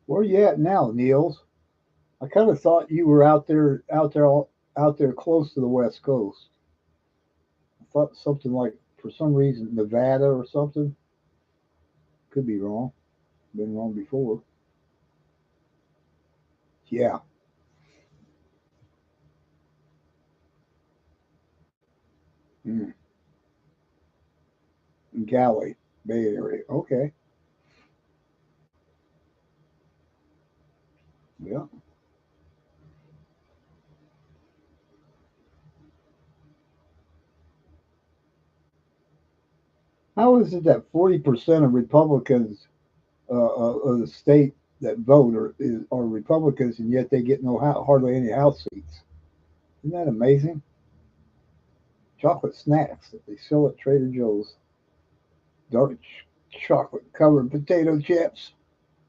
Speaker 1: where you at now, Niels? I kind of thought you were out there close to the West Coast. I thought something like, for some reason, Nevada or something. Could be wrong. Been wrong before. Yeah. Mm. Cali, Bay Area. Okay. Yeah. How is it that 40% of Republicans of the state that vote are Republicans, and yet they get hardly any House seats? Isn't that amazing? Chocolate snacks that they sell at Trader Joe's. Dark chocolate covered potato chips.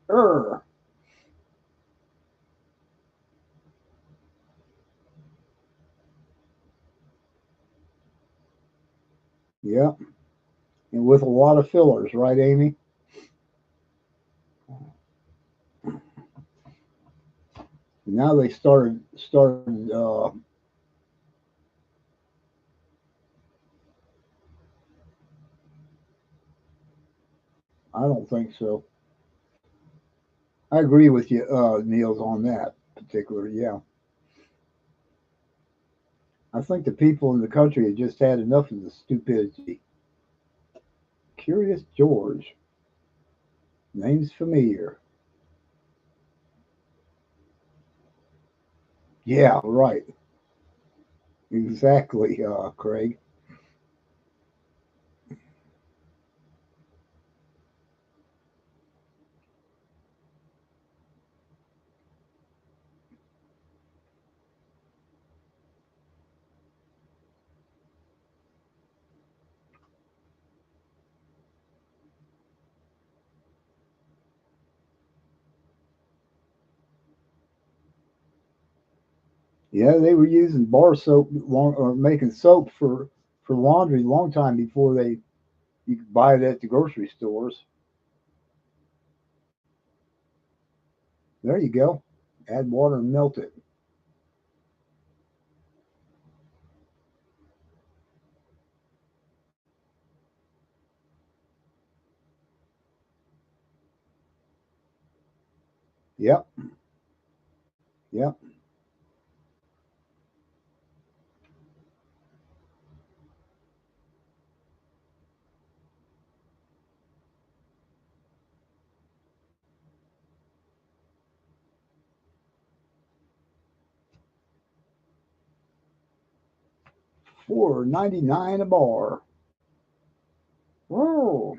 Speaker 1: Err. Yeah. And with a lot of fillers, right, Amy? Now they started. I don't think so. I agree with you, Niels, on that particular. Yeah, I think the people in the country have just had enough of the stupidity. Curious George, name's familiar. Yeah, right. Exactly, Craig. Yeah, they were using bar soap or making soap for laundry a long time before you could buy it at the grocery stores. There you go. Add water and melt it. Yep, yep. $4.99 a bar. Whoa.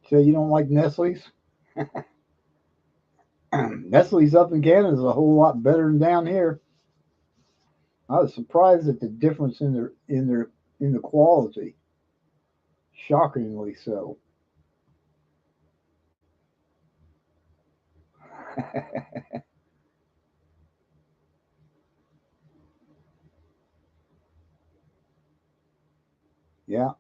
Speaker 1: So you don't like Nestle's? Nestle's up in Canada is a whole lot better than down here. I was surprised at the difference in the quality. Shockingly so. Yeah.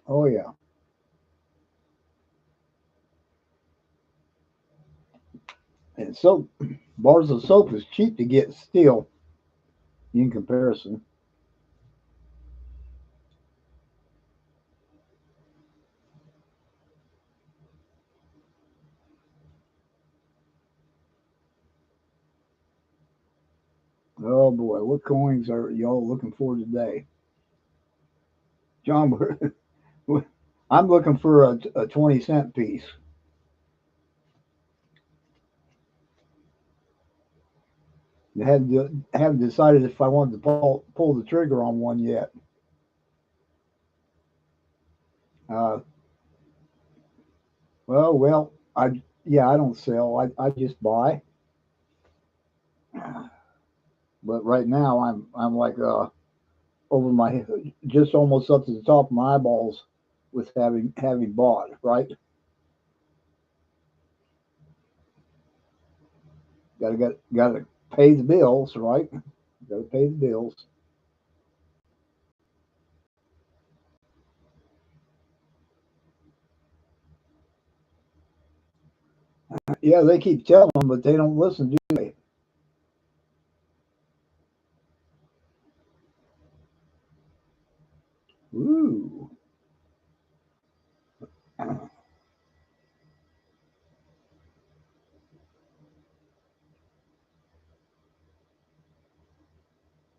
Speaker 1: Oh yeah. And soap, bars of soap is cheap to get still in comparison. Oh boy, what coins are y'all looking for today? John, I'm looking for a 20-cent piece. Haven't decided if I wanted to pull the trigger on one yet. Uh, well, I yeah, I don't sell. I just buy. But right now I'm like over my just almost up to the top of my eyeballs with having bought. Right? Gotta pay the bills. Right? Gotta pay the bills. Yeah, they keep telling them, but they don't listen, do they? Ooh.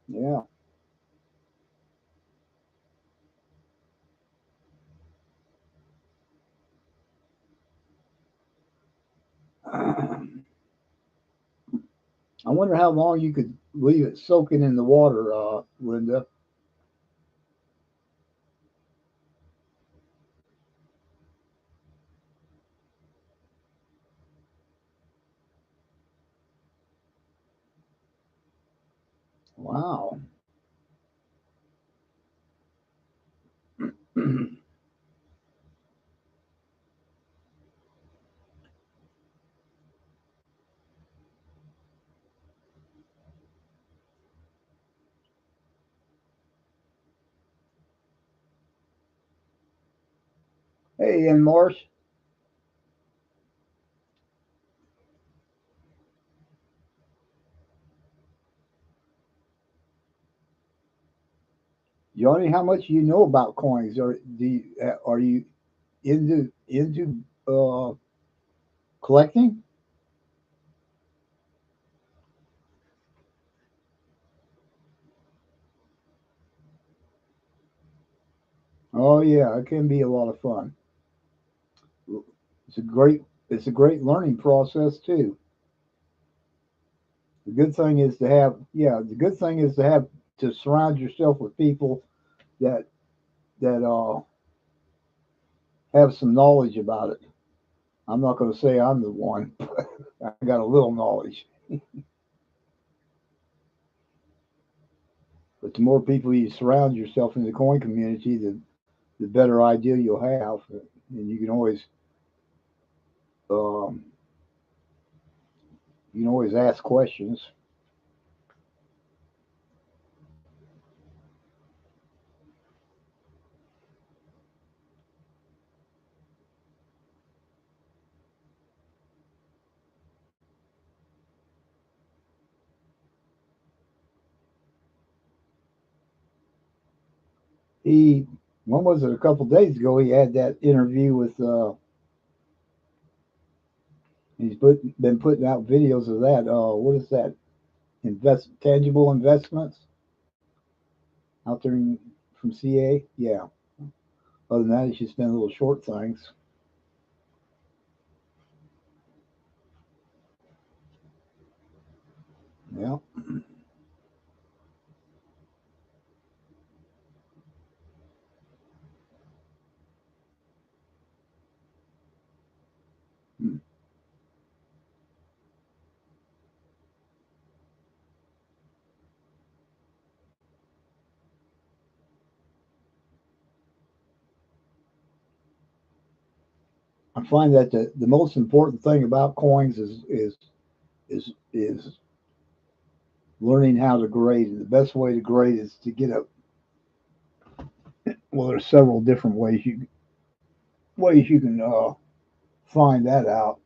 Speaker 1: Yeah. I wonder how long you could leave it soaking in the water, Linda. Wow. Hey, and Marsh, Johnny, how much do you know about coins? Are you into collecting? Oh yeah, it can be a lot of fun. It's a great it's a great learning process too. The good thing is to have yeah, the good thing is to surround yourself with people that that have some knowledge about it. I'm not going to say I'm the one, but I got a little knowledge. But the more people you surround yourself in the coin community, the better idea you'll have, and um, you can always ask questions. He, when was it? A couple of days ago, he had that interview with. Been putting out videos of that. What is that? Tangible investments out there from CA. Yeah. Other than that, he's just been little short things. Yeah. I find that the most important thing about coins is learning how to grade. And the best way to grade is to get a well. There's several different ways you can find that out.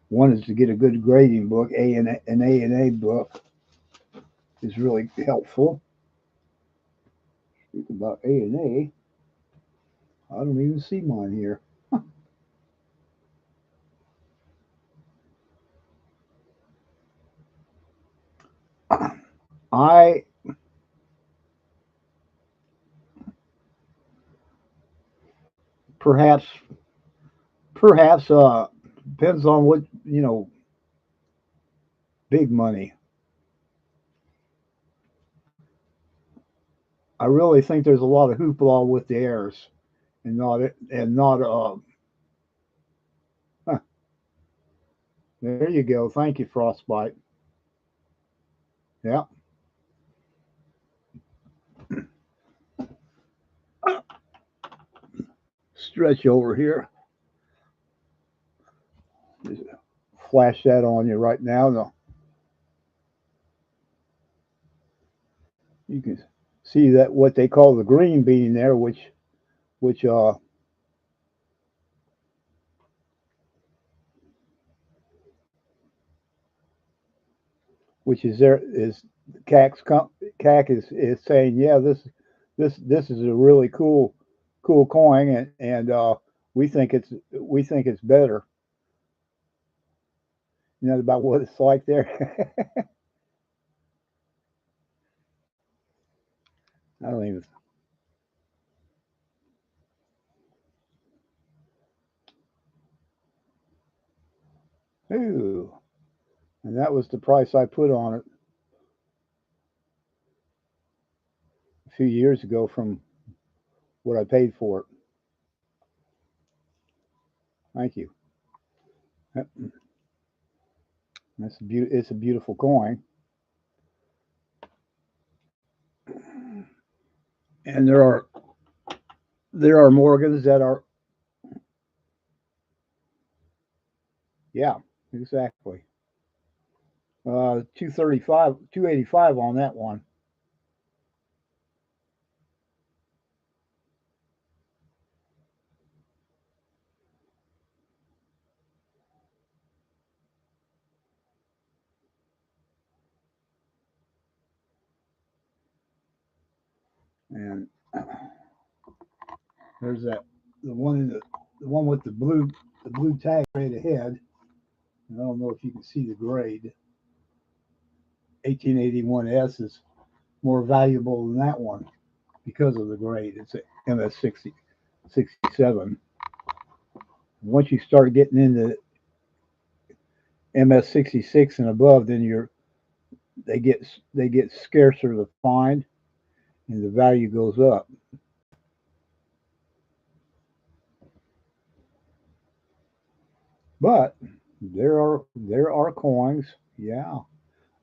Speaker 1: One is to get a good grading book. An A book is really helpful. Speaking about A, I don't even see mine here. I perhaps perhaps depends on what big money. I really think there's a lot of hoopla with the heirs and not. Huh, there you go. Thank you, Frostbite. Yeah. Stretch over here. Just flash that on you right now. No, you can see that what they call the green bean there, which which is there is CAC is saying, yeah, this is a really cool coin, and we think it's better. You know about what it's like there. I don't even. Ooh, and that was the price I put on it a few years ago from what I paid for it. Thank you. Yep, It's a beautiful coin, and there are Morgans that are. Yeah, exactly. 235, 285 on that one. And there's the one with the blue tag right ahead. I don't know if you can see the grade. 1881S is more valuable than that one because of the grade. It's a MS 67. Once you start getting into MS 66 and above, then they get scarcer to find, and the value goes up. But there are coins, yeah.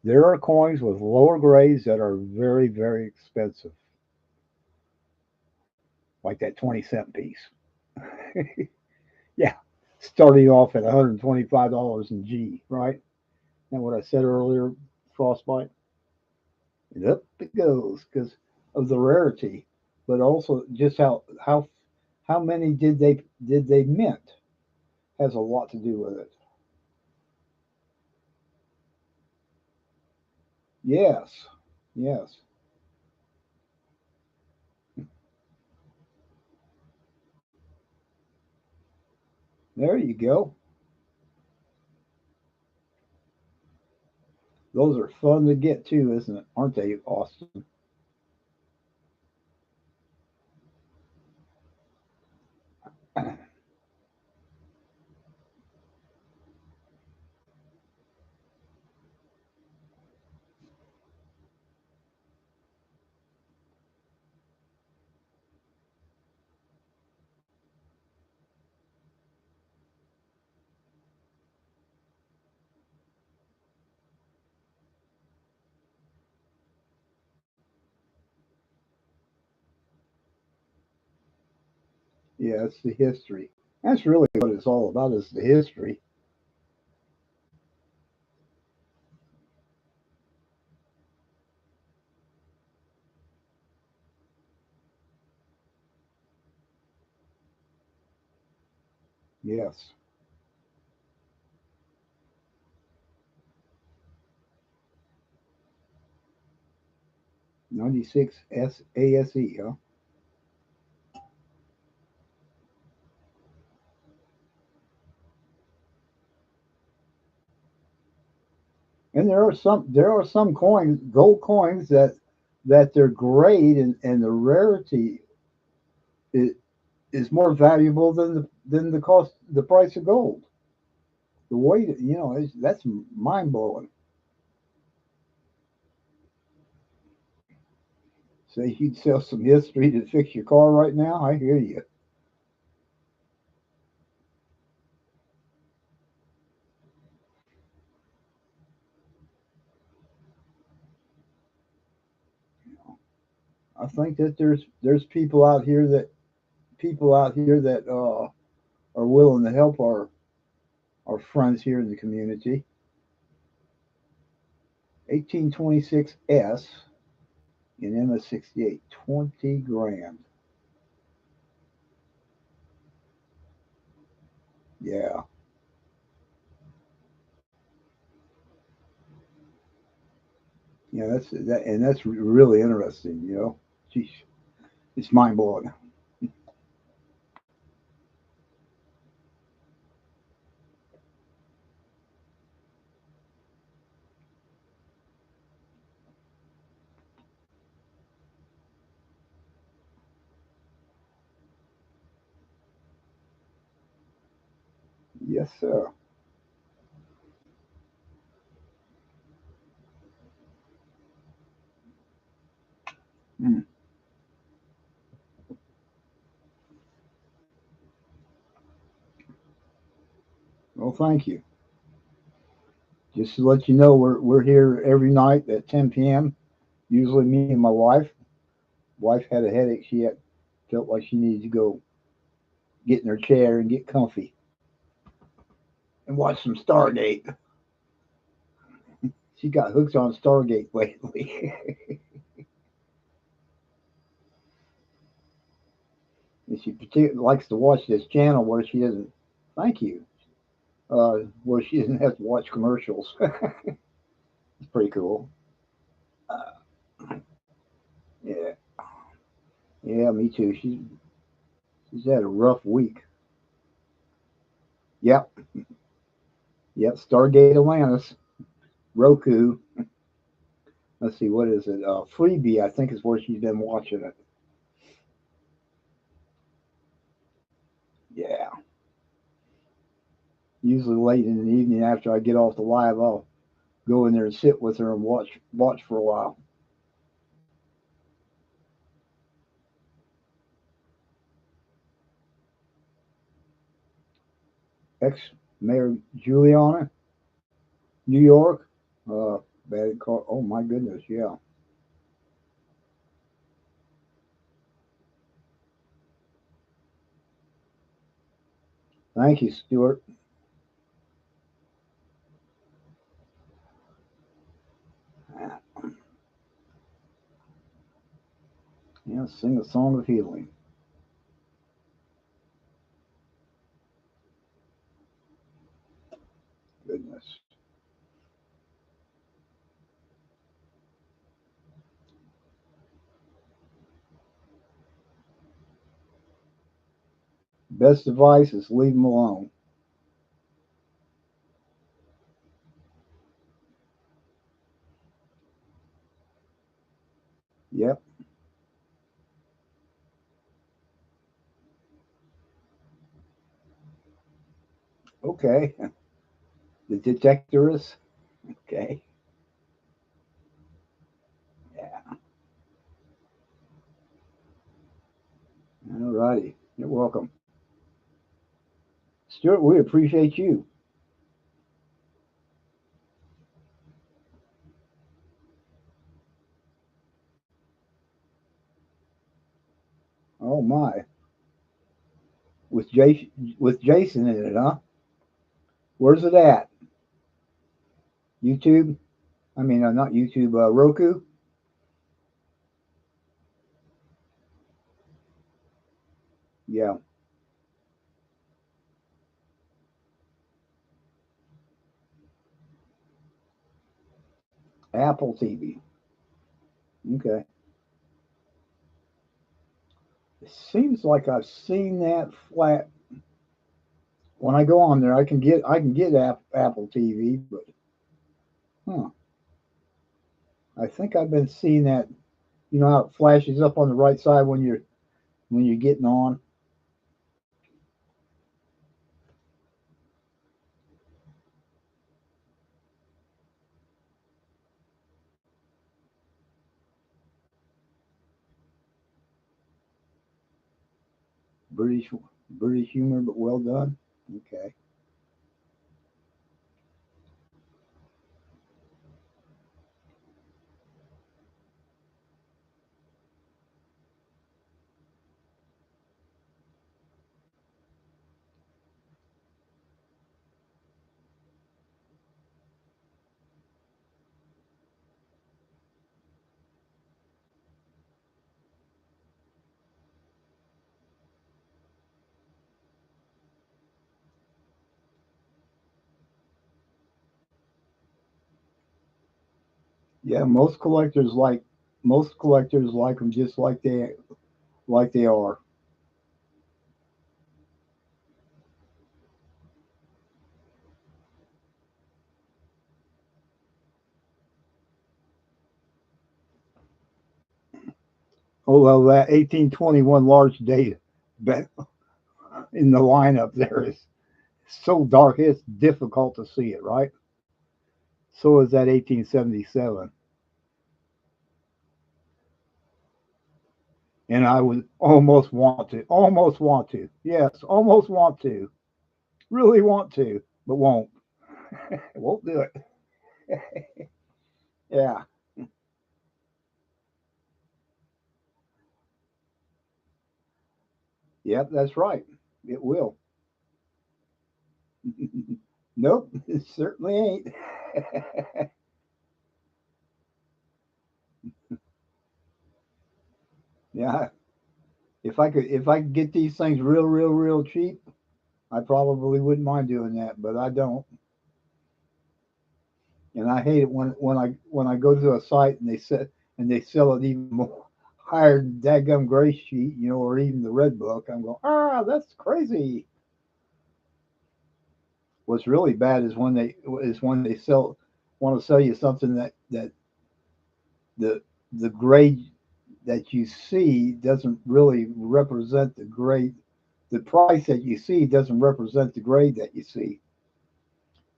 Speaker 1: There are coins with lower grades that are very, very expensive, like that 20-cent piece. Yeah, starting off at $125 in G, right? And what I said earlier, frostbite, and up it goes because of the rarity, but also just how many did they mint has a lot to do with it. Yes, yes. There you go. Those are fun to get too, isn't it? Aren't they, Austin? Yeah, it's the history. That's really what it's all about is the history. Yes. 96 ASE, huh? And there are some coins, gold coins that their grade and the rarity is, is more valuable than the cost the price of gold. The weight, that's mind blowing. Say you'd sell some history to fix your car right now. I hear you. I think that there's people out here that are willing to help our friends here in the community. 1826S in MS68, 20 grand. Yeah, yeah, that's really interesting. Jeez, it's mind blowing. Yes, sir. Mm. Well, thank you. Just to let you know, we're here every night at 10 p.m. Usually, me and my wife. Wife had a headache. She felt like she needed to go get in her chair and get comfy and watch some Stargate. She got hooked on Stargate lately. And she particularly likes to watch this channel where she doesn't. Thank you. Where she doesn't have to watch commercials. It's pretty cool. Uh, yeah, yeah, me too. She's had a rough week. Yep, yep. Stargate Atlantis, Roku. Let's see, what is it? Freebie, I think, is where she's been watching it. Yeah. Usually late in the evening after I get off the live, I'll go in there and sit with her and watch for a while. X Mayor Giuliani, New York. Bad call. Oh my goodness, yeah. Thank you, Stuart. Yeah, sing a song of healing. Goodness. Best advice is leave them alone. Yep. Okay. The detector is okay. Yeah. All righty. You're welcome. Stuart, we appreciate you. Oh my. With Jason in it, huh? Where's it at? YouTube? I mean, not YouTube. Roku. Yeah. Apple TV. Okay. It seems like I've seen that flat. When I go on there, I can get Apple TV, but huh? I think I've been seeing that. You know how it flashes up on the right side when you're getting on. British British humor, but well done. Okay. Yeah, most collectors like them just like they are. Oh well, that 1821 large date bet in the lineup there is so dark it's difficult to see it. Right. So is that 1877, and I would almost want to, yes, almost want to, really want to, but won't. Won't do it. Yeah. Yep, that's right. It will. Nope, it certainly ain't. Yeah, if I could get these things real cheap, I probably wouldn't mind doing that, but I don't. And I hate it when I go to a site and they sell it even more higher than dadgum gray sheet, or even the red book. I'm going, that's crazy. What's really bad is when they sell want to sell you something that the the grade that you see doesn't really represent the grade. The price that you see doesn't represent the grade that you see,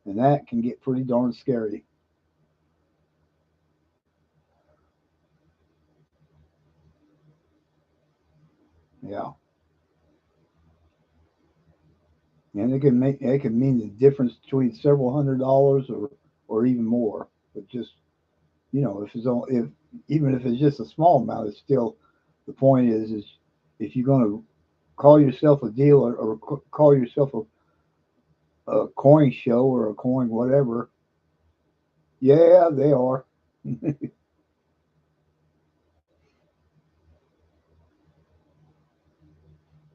Speaker 1: and that can get pretty darn scary. Yeah, And it can mean the difference between several $100s or even more. But just if it's only, if even if it's just a small amount, it's still the point is if you're going to call yourself a dealer or call yourself a coin show or a coin whatever, yeah, they are.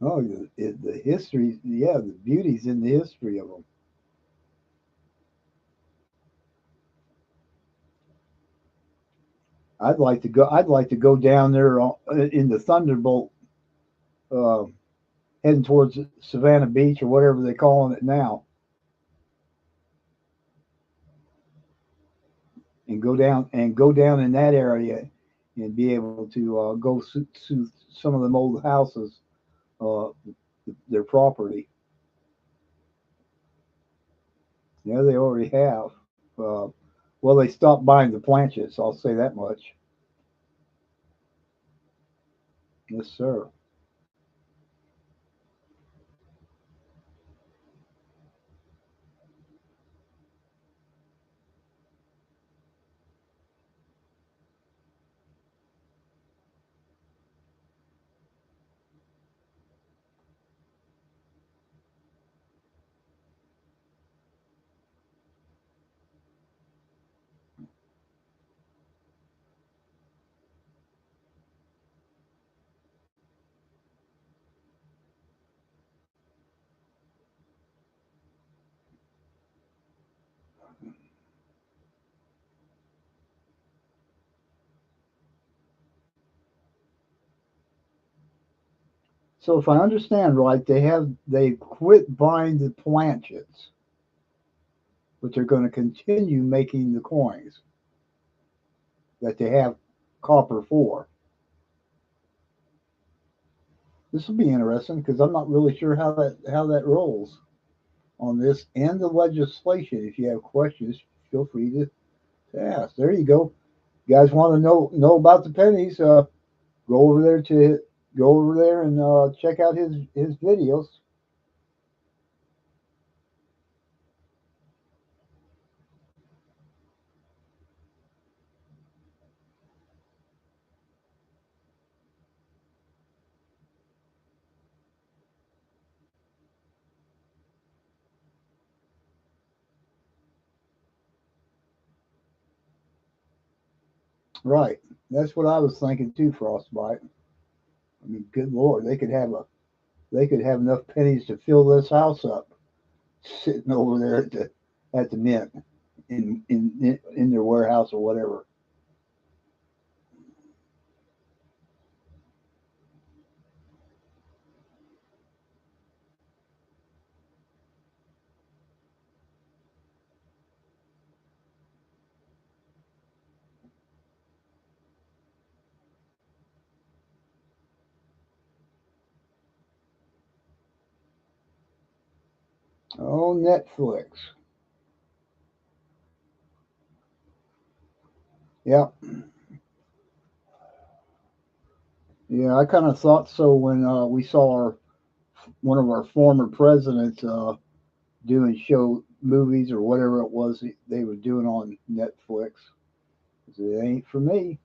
Speaker 1: Oh, the history, yeah, the beauty's in the history of them. I'd like to go. I'd like to go down there in the Thunderbolt, uh, heading towards Savannah Beach or whatever they're calling it now, and go down in that area and be able to go to some of them old houses, uh, their property. Yeah, they already have. Uh, well, they stopped buying the planches. I'll say that much. Yes, sir. So if I understand right, they quit buying the planchets, but they're going to continue making the coins that they have copper for. This will be interesting because I'm not really sure how that rolls on this and the legislation. If you have questions, feel free to ask. There you go. You guys want to know about the pennies? Go over there to go over there and check out his videos. Right. That's what I was thinking too. Frostbite. I mean, good lord, they could have enough pennies to fill this house up, sitting over there at the mint in their warehouse or whatever. Oh, Netflix. Yeah, yeah. I kind of thought so when we saw our one of our former presidents doing show movies or whatever it was they were doing on Netflix. It ain't for me.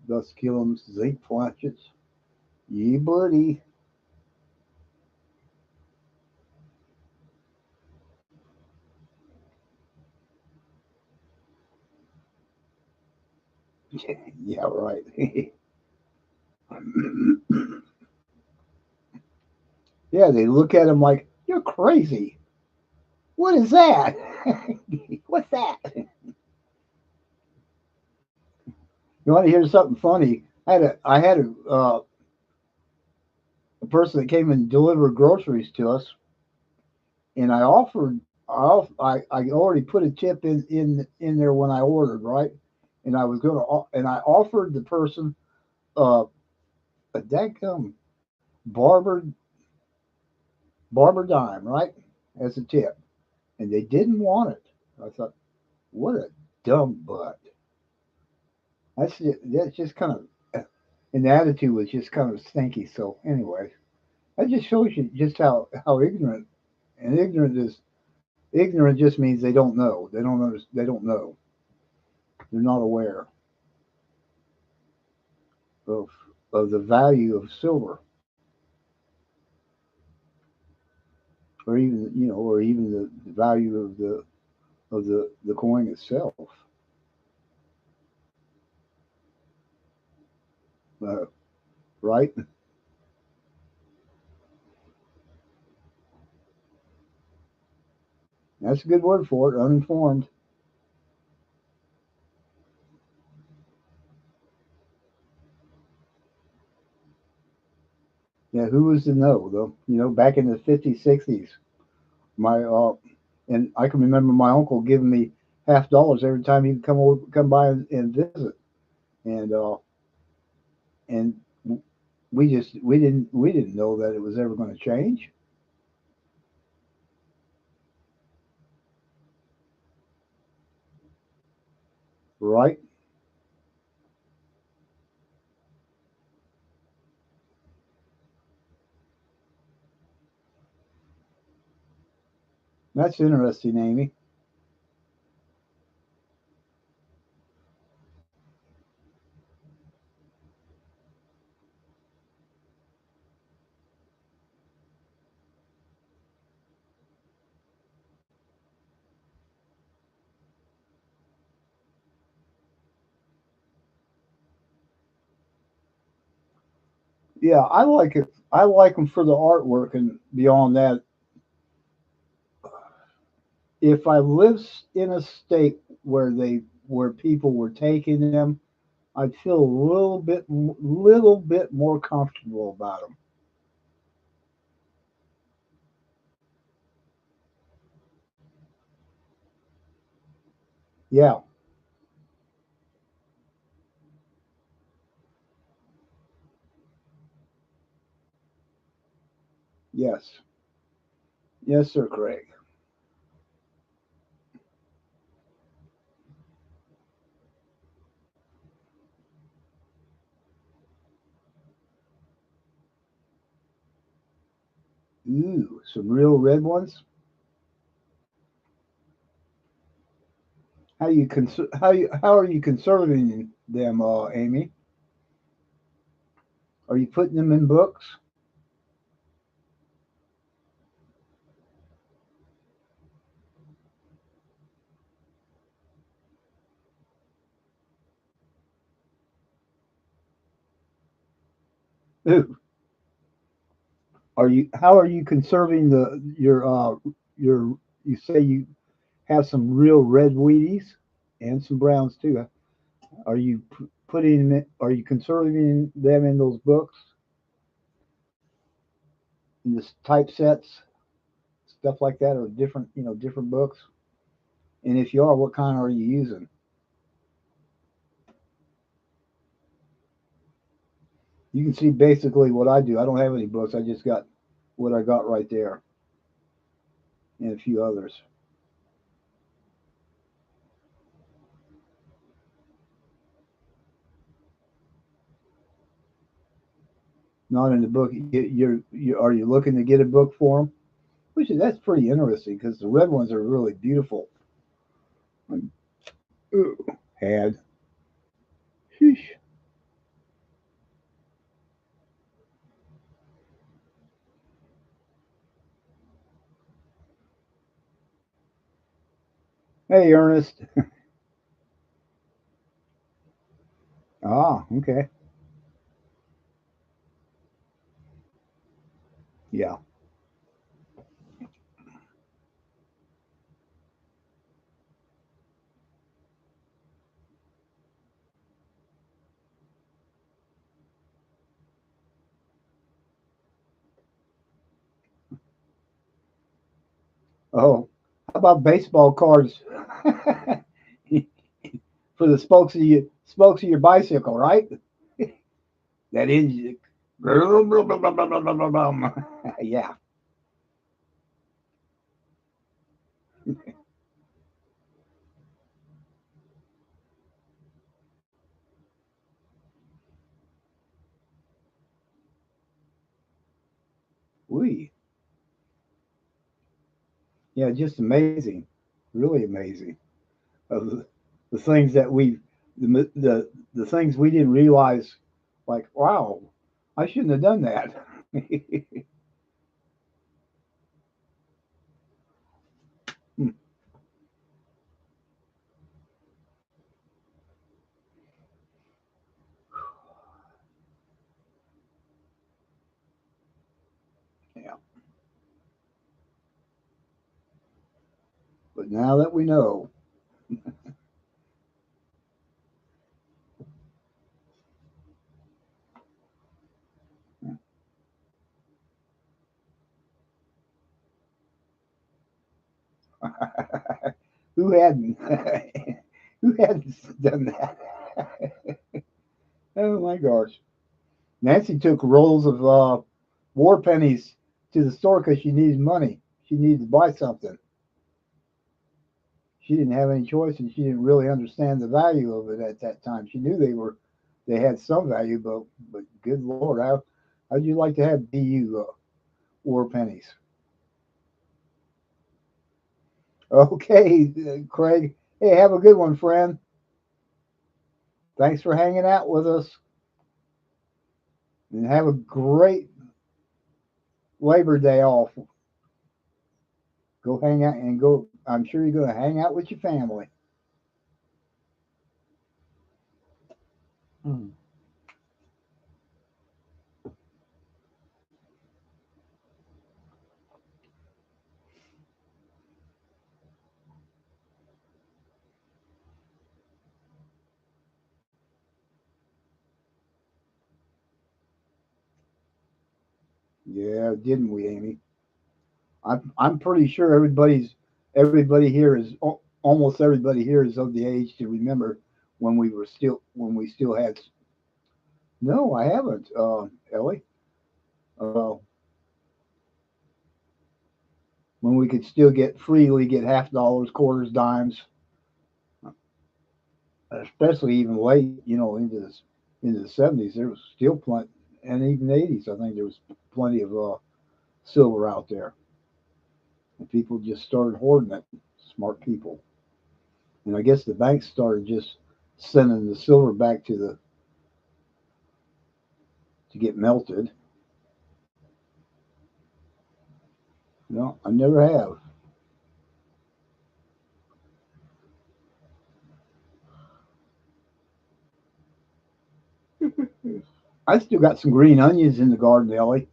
Speaker 1: Thus Killam's zinc flashes. Ye buddy. Yeah, right. Yeah, they look at him like, you're crazy. What is that? What's that? You want to hear something funny? I had a person that came and delivered groceries to us, and I already put a tip in there when I ordered, right? And I was gonna and I offered the person uh, a dadgum barber barber dime, right, as a tip, and they didn't want it. I thought, what a dumb butt. That's just kind of, and the attitude was just kind of stinky. So anyway, that just shows you just how ignorant, and ignorant just means they don't know. They don't know. They're not aware of the value of silver, or even or even the value of the coin itself. Uh, right? That's a good word for it. Uninformed. Yeah, who was to know though? Back in the 50s, 60s, my and I can remember my uncle giving me $50 every time he'd come by and visit, and and we didn't know that it was ever going to change, right? That's interesting, Amy. Yeah, I like it. I like them for the artwork, and beyond that, if I lived in a state where people were taking them, I'd feel a little bit more comfortable about them. Yeah. Yes. Yes, sir, Craig. Ooh, some real red ones. How are you conserving them, Amy? Are you putting them in books? Ooh. Are you How are you conserving your you say you have some real red Wheaties and some browns too. Are you are you conserving them in those books, in this typesets, stuff like that, or different books? And if you are, what kind are you using? You can see basically what I do. I don't have any books. I just got what I got right there, and a few others. Not in the book. Are you looking to get a book for them? That's pretty interesting because the red ones are really beautiful. Ooh, had. Sheesh. Hey, Ernest. Ah, okay. Yeah. Oh, how about baseball cards for the spokes of your bicycle, right? That is. Yeah. We, yeah, just amazing, really amazing. Of the things that the things we didn't realize, like wow, I shouldn't have done that. Yeah, but now that we know, who hadn't, who hadn't done that? Oh my gosh, Nancy took rolls of war pennies to the store because she needed money. She needed to buy something. She didn't have any choice, and she didn't really understand the value of it at that time. She knew they had some value, but good lord, how'd you like to have BU war pennies? Okay, Craig. Hey, have a good one, friend. Thanks for hanging out with us, and have a great Labor Day off. Go hang out and go. I'm sure you're going to hang out with your family. Mm. Yeah, didn't we, Amy? I'm pretty sure everybody here is almost everybody here is of the age to remember when we still had. No, I haven't, Ellie. Uh, when we could still freely get half dollars, quarters, dimes, especially even late, into the 70s. There was still plenty, and even 80s. I think there was plenty of silver out there, and people just started hoarding it. Smart people, and I guess the banks started just sending the silver back to get melted. No, I never have. I still got some green onions in the garden, Ellie.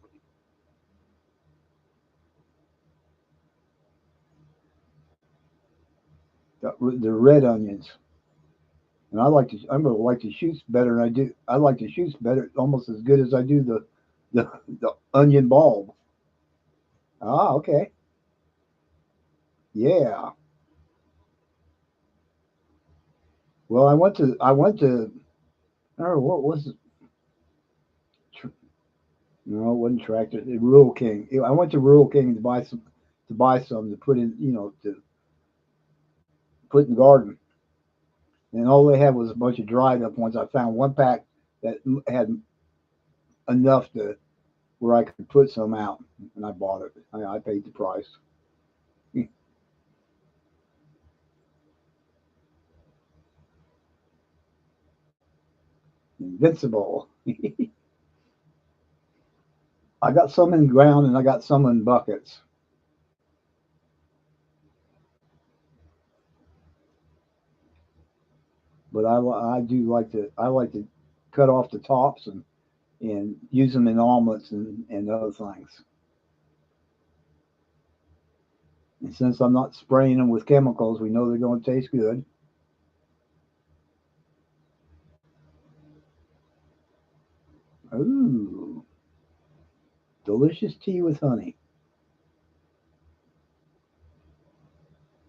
Speaker 1: The red onions, and I'm gonna like to shoot better than I do. I like to shoot better, almost as good as I do the onion bulb. Ah, okay, yeah. Well, I went to or what was it? Tr- No, it wasn't Tractor. Rural King. I went to Rural King to buy some to put in, to put in the garden, and all they had was a bunch of dried up ones. I found one pack that had enough to where I could put some out, and I bought it. I paid the price. Invincible. I got some in the ground and I got some in buckets, but I like to cut off the tops and use them in omelets and other things. And since I'm not spraying them with chemicals, we know they're going to taste good. Ooh, delicious tea with honey.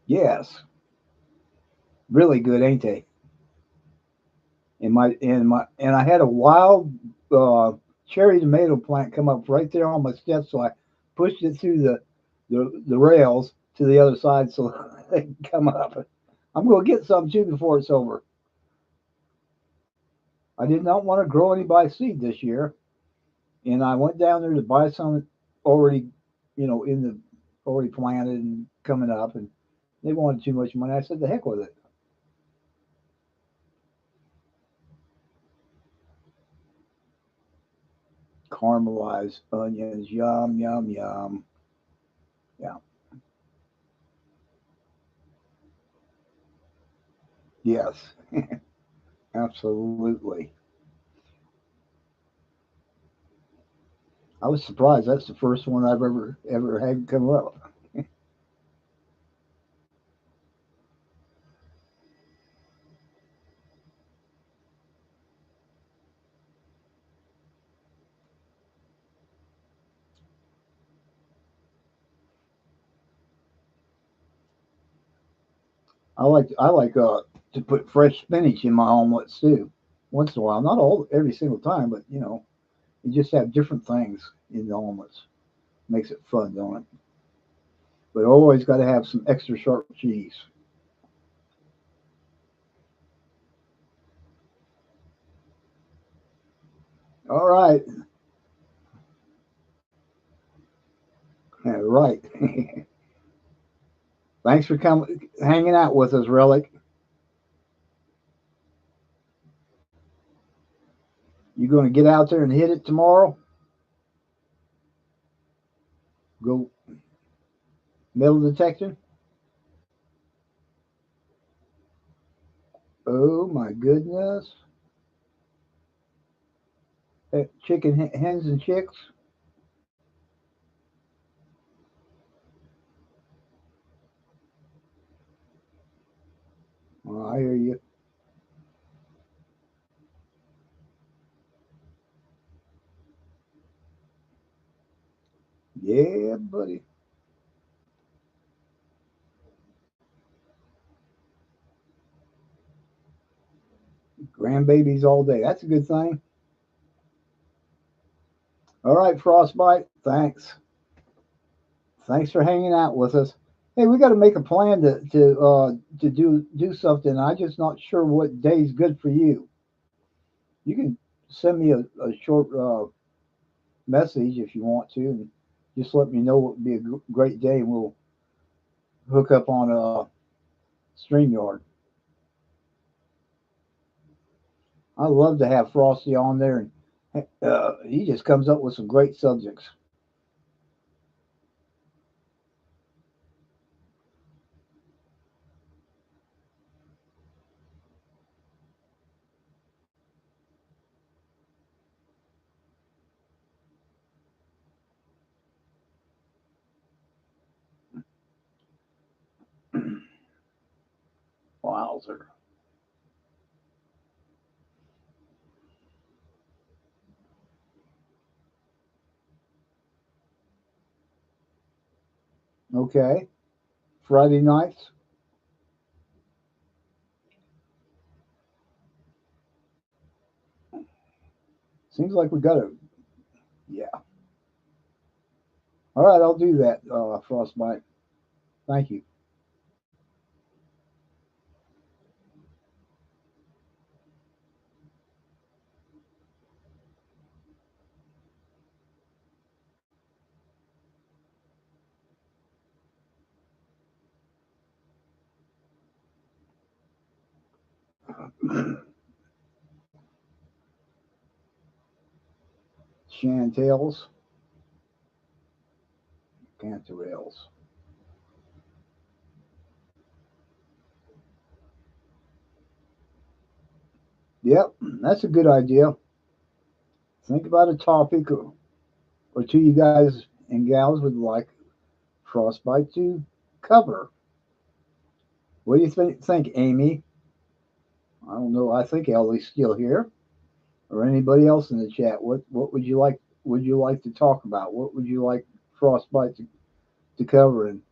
Speaker 1: Yes, really good, ain't they? And I had a wild uh, cherry tomato plant come up right there on my steps, so I pushed it through the rails to the other side so they can come up. I'm going to get some too before it's over. I did not want to grow any by seed this year, and I went down there to buy some
Speaker 3: already, in the already planted and coming up, and they wanted too much money. I said, the heck with it. Caramelized onions, yum, yum, yum. Yeah, yes, absolutely. I was surprised. That's the first one I've ever had come up. I like to put fresh spinach in my omelets too. Once in a while, not all every single time, but you just have different things in the omelets. Makes it fun, don't it? But always got to have some extra sharp cheese. All right, right. Thanks for coming, hanging out with us, Relic. You going to get out there and hit it tomorrow? Go metal detecting? Oh my goodness! Chicken hens and chicks. Oh, I hear you. Yeah, buddy. Grandbabies all day. That's a good thing. All right, Frostbite. Thanks for hanging out with us. Hey, we got to make a plan to do something. I'm just not sure what day's good for you. You can send me a short message if you want to, and just let me know what would be a great day, and we'll hook up on StreamYard. I love to have Frosty on there, and he just comes up with some great subjects. Wowzer. Okay, Friday nights. Seems like we got to. Yeah. All right, I'll do that, Frostbite. Thank you. Chantel's Canterelles. Yep, that's a good idea. Think about a topic or two you guys and gals would like Frostbite to cover. What do you think, Amy? I don't know. I think Ellie's still here, or anybody else in the chat. What would you like? Would you like to talk about? What would you like Frostbite to cover? And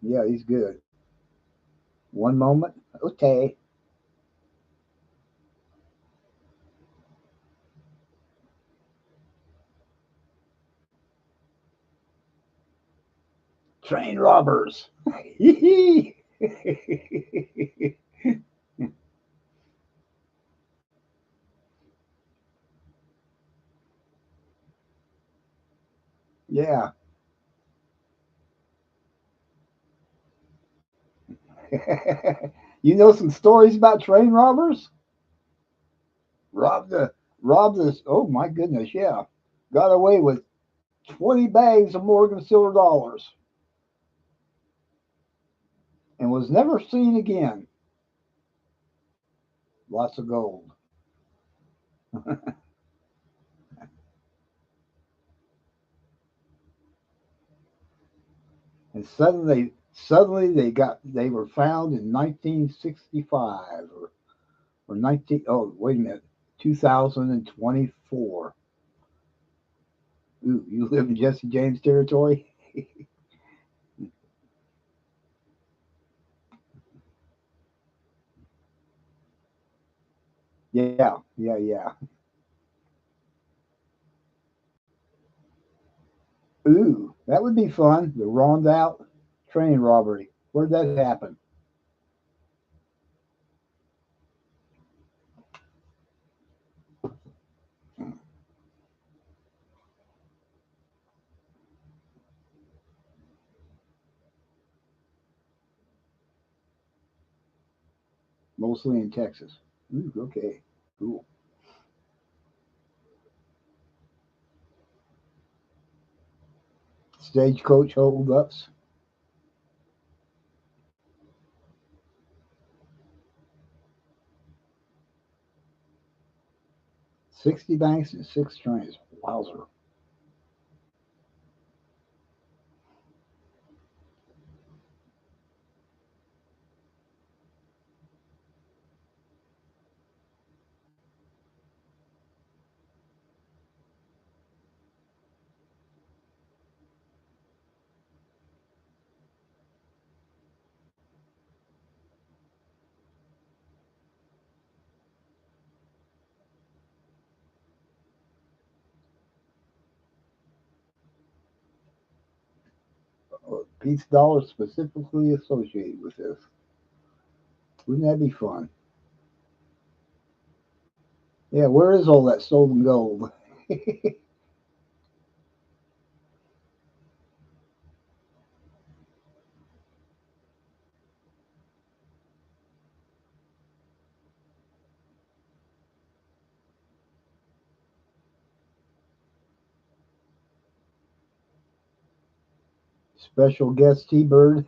Speaker 3: yeah, he's good. One moment. Okay. Train robbers. Yeah, Yeah. You know some stories about train robbers? Robbed the robbed this. Oh my goodness, yeah. Got away with 20 bags of Morgan silver dollars and was never seen again. Lots of gold. And suddenly they were found in 1965 or 19 oh wait a minute 2024. Ooh, you live in Jesse James territory? Yeah, yeah, yeah. Ooh, that would be fun. The Rondout train robbery. Where'd that happen? Mostly in Texas. Ooh, okay, cool. Stagecoach holdups. 60 banks and 6 trains. Wowzer. Pete's dollar specifically associated with this. Wouldn't that be fun? Yeah, where is all that stolen gold? Special guest T Bird.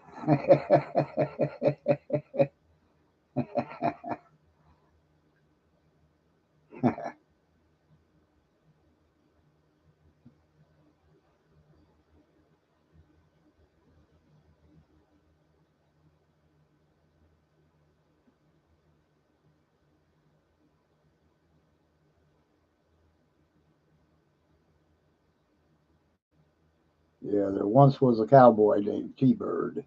Speaker 3: Yeah, there once was a cowboy named T Bird,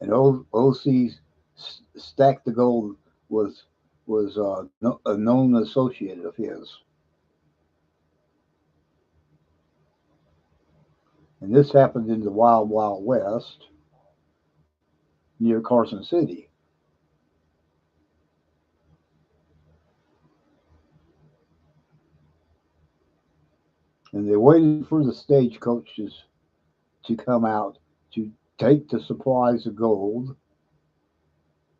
Speaker 3: and OC's Stack the Gold was a known associate of his, and this happened in the Wild Wild West near Carson City. And they waited for the stagecoaches to come out to take the supplies of gold.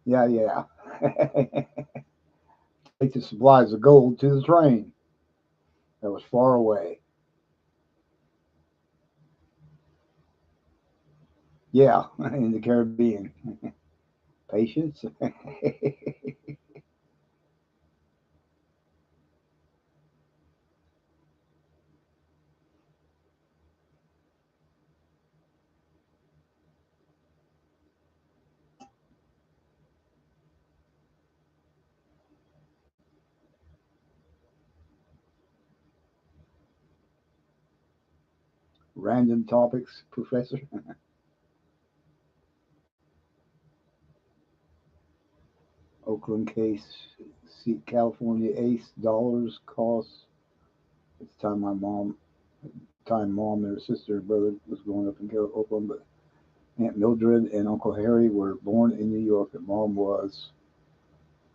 Speaker 3: Yeah, yeah. Take the supplies of gold to the train that was far away. Yeah, in the Caribbean. Patience. Random topics, Professor. Oakland case, see California Ace dollars costs. It's time mom and her sister and brother was growing up in Oakland, but Aunt Mildred and Uncle Harry were born in New York, and mom was,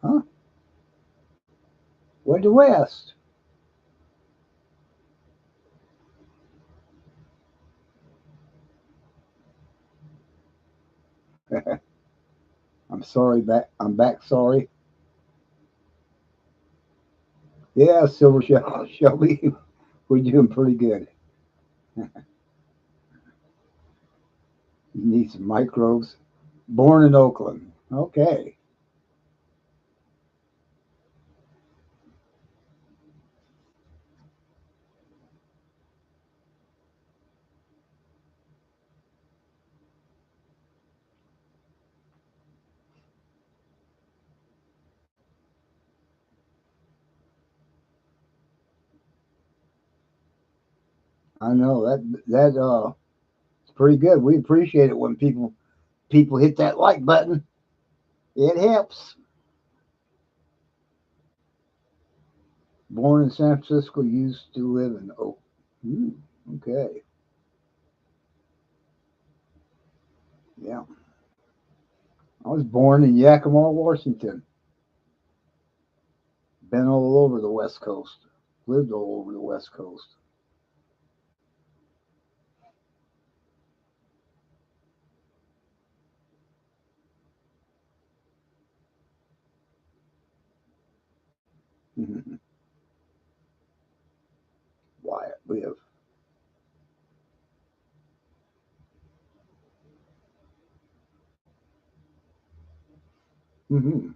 Speaker 3: huh? Went to West. I'm sorry, back. I'm back. Sorry. Yeah, Silver Shelby, we're doing pretty good. You need some microbes. Born in Oakland. Okay. I know that it's pretty good. We appreciate it when people hit that like button. It helps. Born in San Francisco, used to live in Oak. Hmm, okay. Yeah. I was born in Yakima, Washington. Been all over the West Coast. Lived all over the West Coast. Wyatt live. Mm-hmm.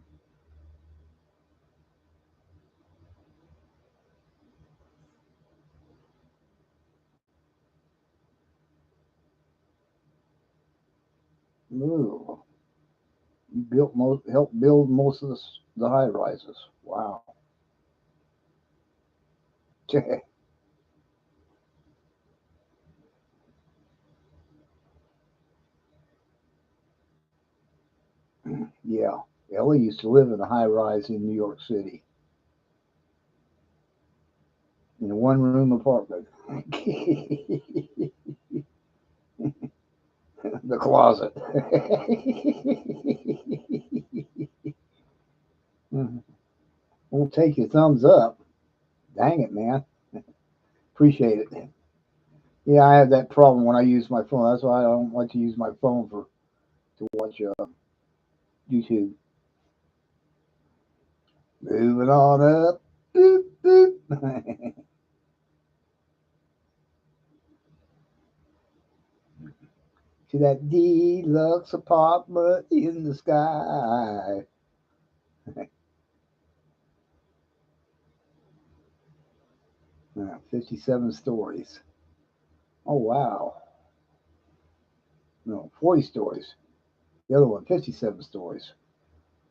Speaker 3: Ooh. You helped build most of the high rises. Wow. Yeah. Ellie used to live in a high rise in New York City in a one room apartment. The closet. Won't take your thumbs up. Dang it, man. Appreciate it. Yeah, I have that problem when I use my phone. That's why I don't like to use my phone for to watch YouTube. Moving on up. Boop, boop. To that deluxe apartment in the sky. 57 stories. Oh, wow. No, 40 stories. The other one, 57 stories.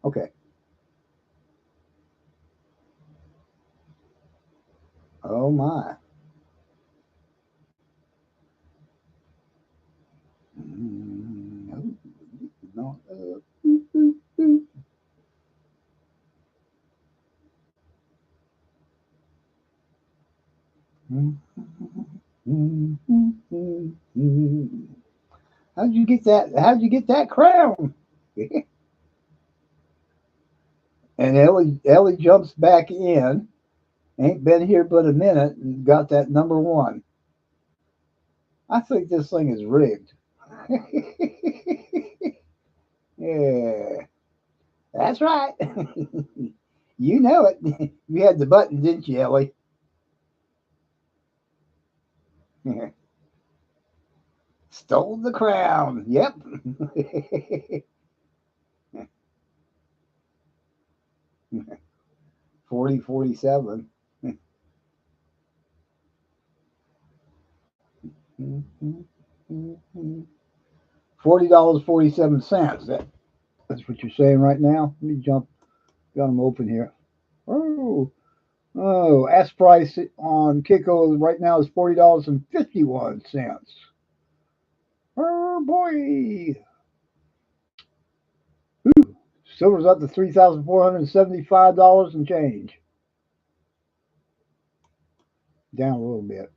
Speaker 3: Okay. Oh, my. No. How'd you get that? How'd you get that crown? And Ellie jumps back in. Ain't been here but a minute and got that number one. I think this thing is rigged. Yeah, that's right. You know it. You had the button, didn't you, Ellie? Stole the crown. Yep. 40-47. $40 47 cents. That's what you're saying right now. Let me jump. Got them open here. Oh, oh. Ask price on Kiko right now is $40.51. Oh boy. Silver's up to $3,475 and change. Down a little bit,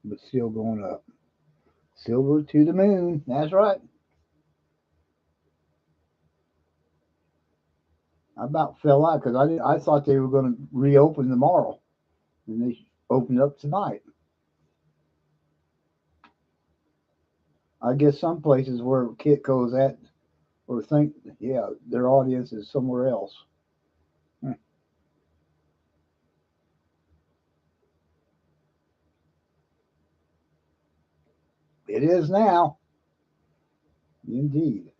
Speaker 3: but still going up. Silver to the moon. That's right. I about fell out because I thought they were going to reopen tomorrow, and they opened up tonight. I guess some places where Kitco's at or think, yeah, their audience is somewhere else. Hmm. It is now, indeed.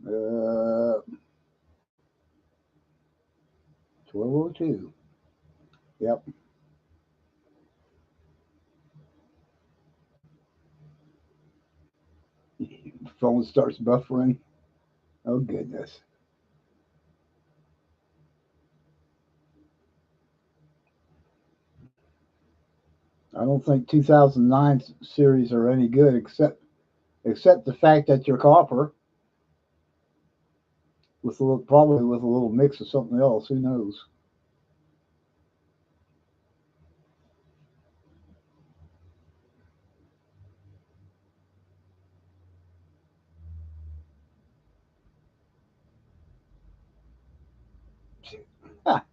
Speaker 3: Uh, 12:02. Yep. Phone starts buffering. Oh goodness. I don't think 2009 series are any good except the fact that you're copper with a little, probably with a little mix of something else. Who knows? Ha,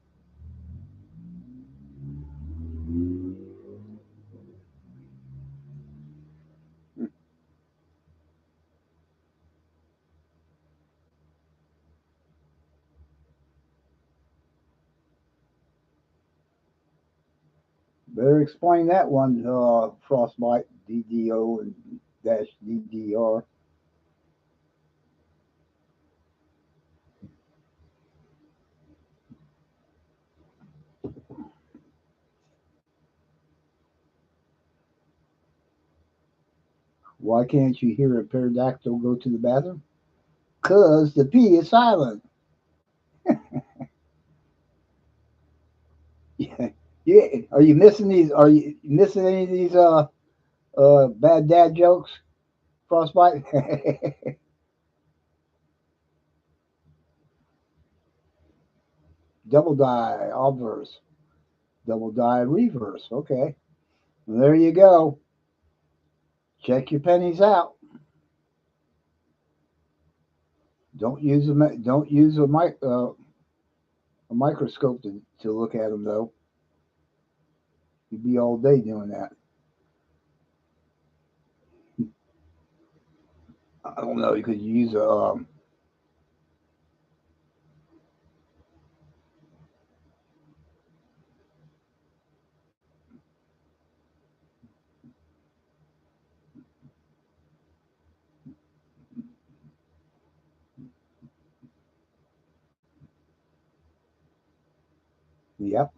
Speaker 3: better explain that one, Frostbite, DDO and dash DDR. Why can't you hear a pterodactyl go to the bathroom? Cause the P is silent. Yeah, yeah. Are you missing these? Are you missing any of these bad dad jokes? Frostbite. Double die obverse. Double die reverse. Okay, well, there you go. Check your pennies out. Don't use a microscope to look at them though. You'd be all day doing that. I don't know. You could use a yep.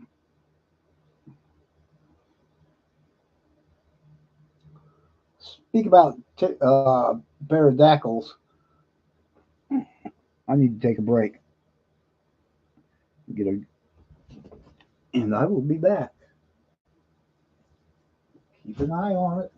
Speaker 3: Speak about pterodactyls. I need to take a break. Get a, and I will be back. Keep an eye on it.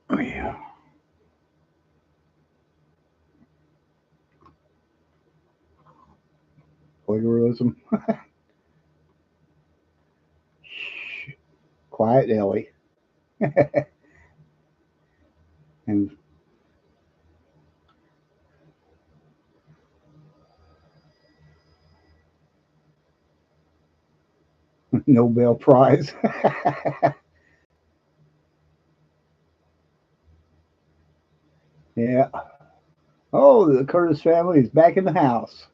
Speaker 1: Oh, yeah. Plagiarism. Shh. Quiet Ellie. And Nobel Prize. Yeah. Oh, the Curtis family is back in the house.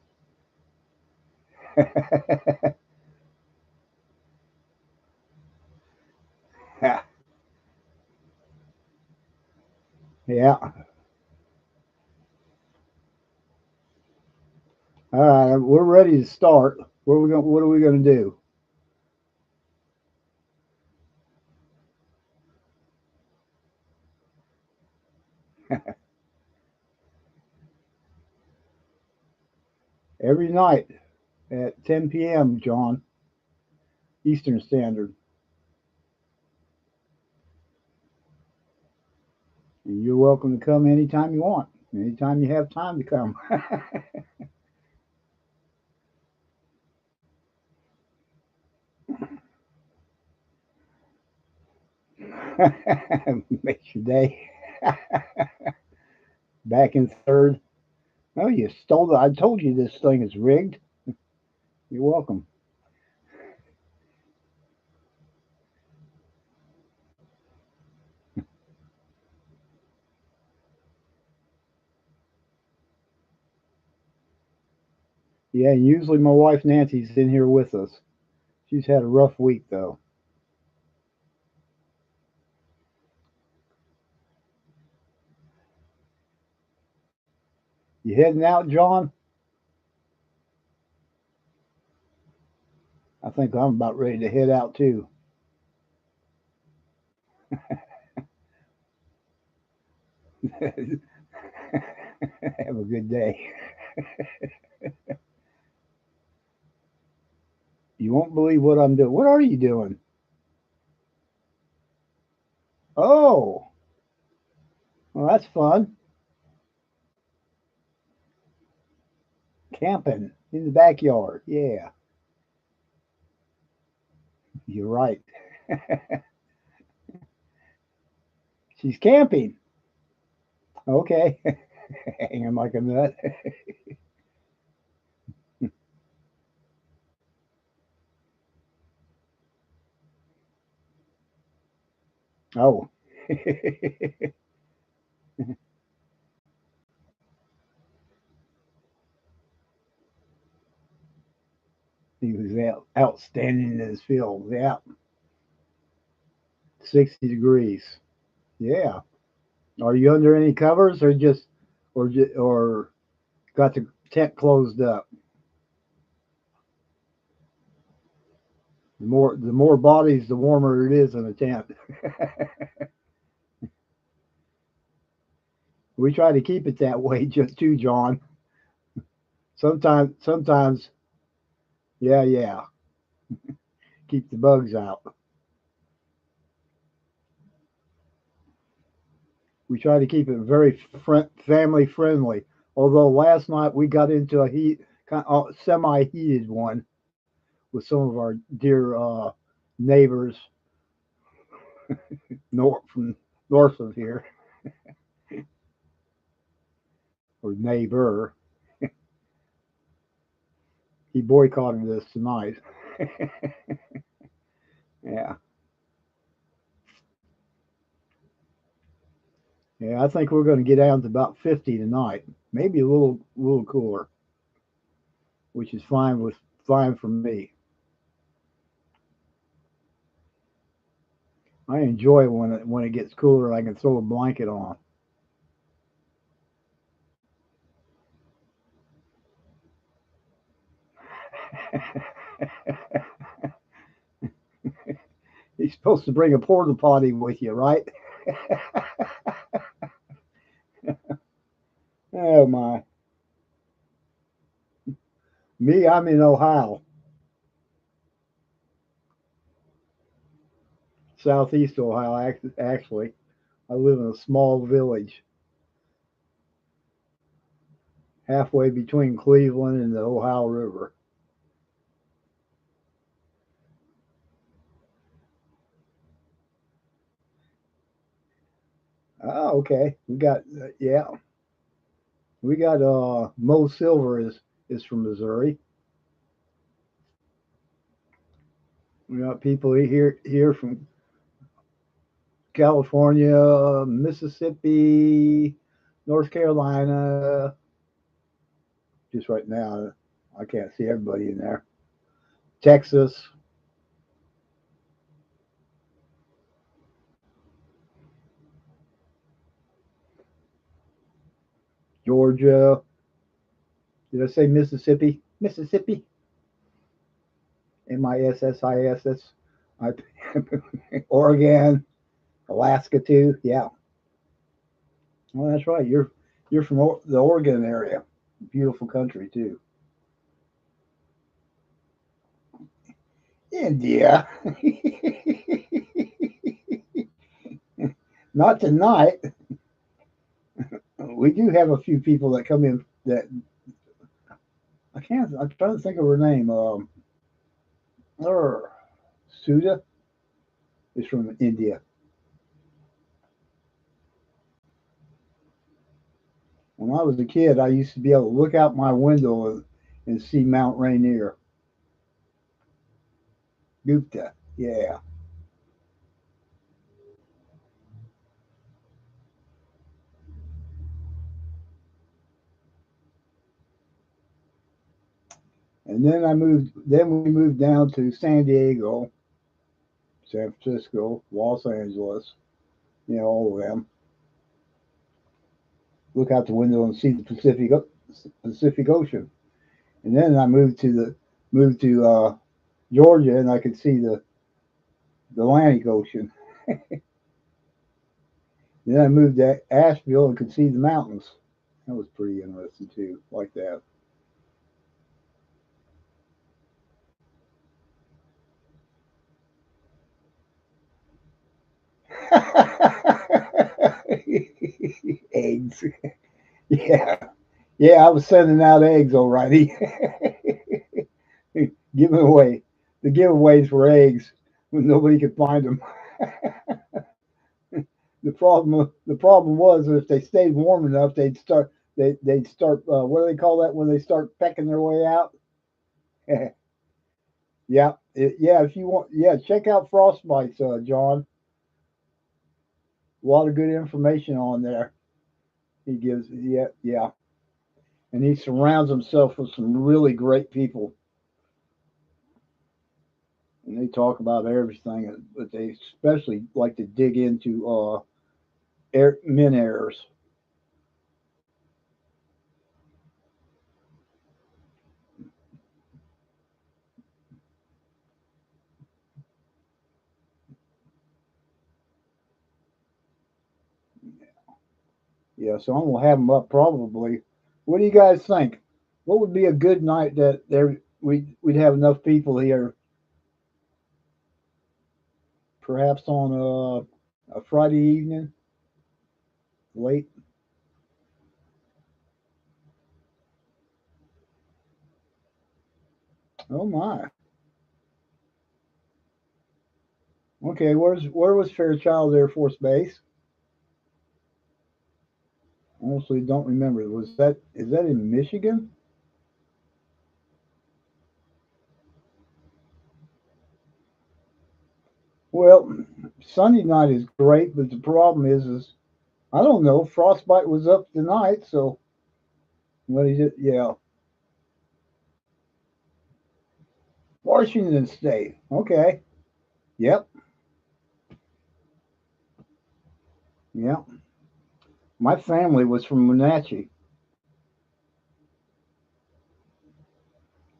Speaker 1: Yeah. All right, we're ready to start. What are we gonna do? Every night at 10 p.m., John, Eastern Standard. And you're welcome to come anytime you want. Anytime you have time to come. Makes your day. Back in third. Oh, you stole the. I told you this thing is rigged. You're welcome. Yeah, usually my wife Nancy's in here with us. She's had a rough week though. You heading out, John? I think I'm about ready to head out too. Have a good day. You won't believe what I'm doing. What are you doing? Oh, well, that's fun. Camping in the backyard. Yeah, you're right. She's camping. Okay. Hanging like a nut. Oh. He was outstanding in his field. Yeah. 60 degrees. Yeah. Are you under any covers or got the tent closed up? The more bodies, the warmer it is in a tent. We try to keep it that way just too, John. Sometimes, yeah, yeah. Keep the bugs out. We try to keep it very family friendly. Although last night we got into a semi heated one with some of our dear neighbors from north of here, or neighbor. He boycotted us tonight. Yeah, yeah. I think we're going to get down to about 50 tonight, maybe a little cooler, which is fine for me. I enjoy it when it gets cooler. I can throw a blanket on. You're supposed to bring a porta potty with you, right? Oh my. Me, I'm in Ohio. southeast Ohio. Actually, I live in a small village halfway between Cleveland and the Ohio River. Oh, okay. Yeah, we got Mo Silver is from Missouri. We got people here from California, Mississippi, North Carolina. Just right now, I can't see everybody in there. Texas, Georgia. Did I say Mississippi? Mississippi. Mississ. I Oregon, Alaska too. Yeah. Well, that's right. You're from the Oregon area. Beautiful country too. India. Not tonight. We do have a few people that come in that I can't. I'm trying to think of her name. Or Sudha is from India. When I was a kid, I used to be able to look out my window and see Mount Rainier. Gupta. Yeah. And then I moved. Then we moved down to San Diego, San Francisco, Los Angeles. You know, all of them. Look out the window and see the Pacific Ocean. And then I moved to Georgia, and I could see the Atlantic Ocean. Then I moved to Asheville and could see the mountains. That was pretty interesting too, like that. Eggs. Yeah. Yeah, I was sending out eggs already. Giving away. The giveaways were eggs when nobody could find them. The problem was if they stayed warm enough, they'd start what do they call that when they start pecking their way out? Yeah, yeah. If you want, yeah, check out Frostbites, John. A lot of good information on there. He gives, yeah, yeah, and he surrounds himself with some really great people, and they talk about everything, but they especially like to dig into men errors. Yeah, so I'm gonna have them up probably. What do you guys think? What would be a good night that we'd have enough people here? Perhaps on a Friday evening, late. Oh my. Okay, where was Fairchild Air Force Base? Honestly, don't remember. Is that in Michigan? Well, Sunday night is great, but the problem is I don't know. Frostbite was up tonight, so what is it? Yeah, Washington State. Okay. Yep. Yep. My family was from Wenatchee,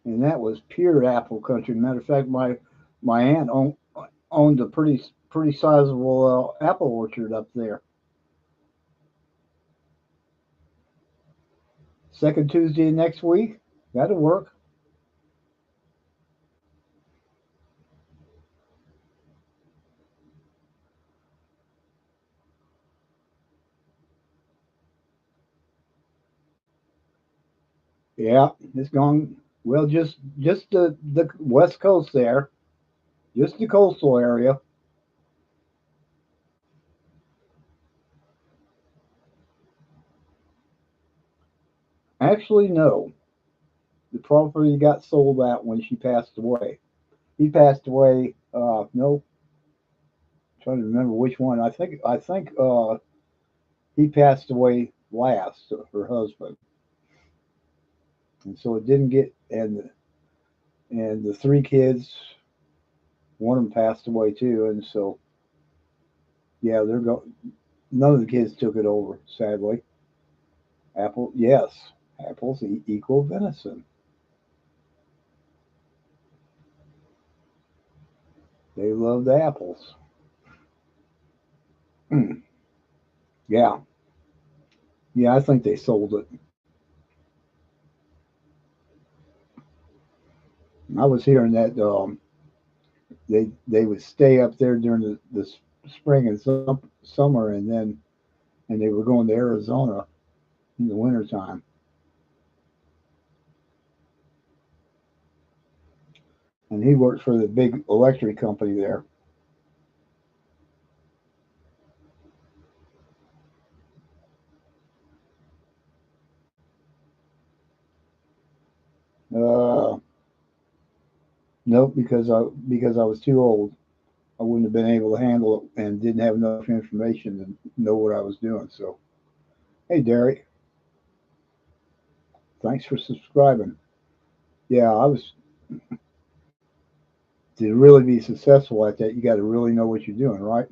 Speaker 1: and that was pure apple country. Matter of fact, my aunt owned a pretty sizable apple orchard up there. Second Tuesday next week. That'll work.
Speaker 3: Yeah, it's gone. Well, just the west coast there, just the coastal area. Actually, no. The property got sold out when she passed away. He passed away. No, trying to remember which one. I think he passed away last. Her husband, and so it didn't get. And the three kids, one of them passed away too, and so yeah, they're go. None of the kids took it over, sadly. Apple, yes, apples equal venison. They loved apples. Yeah, yeah, I think they sold it. I was hearing that they would stay up there during the spring and summer, and they were going to Arizona in the wintertime. And he worked for the big electric company there. Uh, nope, because I was too old. I wouldn't have been able to handle it and didn't have enough information to know what I was doing. So, hey, Derek, thanks for subscribing. Yeah, I was to really be successful at that. You got to really know what you're doing, right?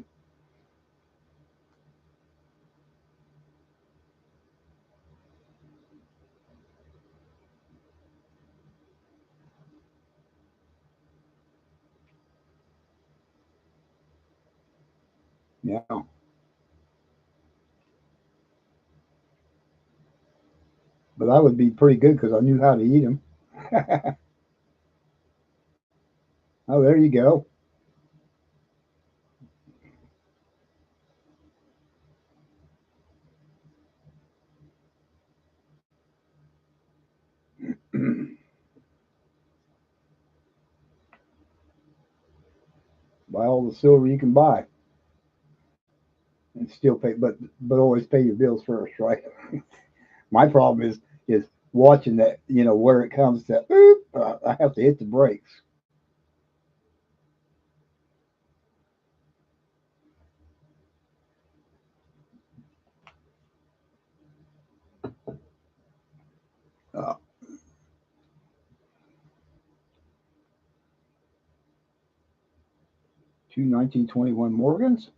Speaker 3: Yeah, but I would be pretty good because I knew how to eat them. Oh, there you go. Buy all the silver you can buy and still pay, but always pay your bills first, right? My problem is watching that. You know where it comes to. I have to hit the brakes. 2 1921 Morgans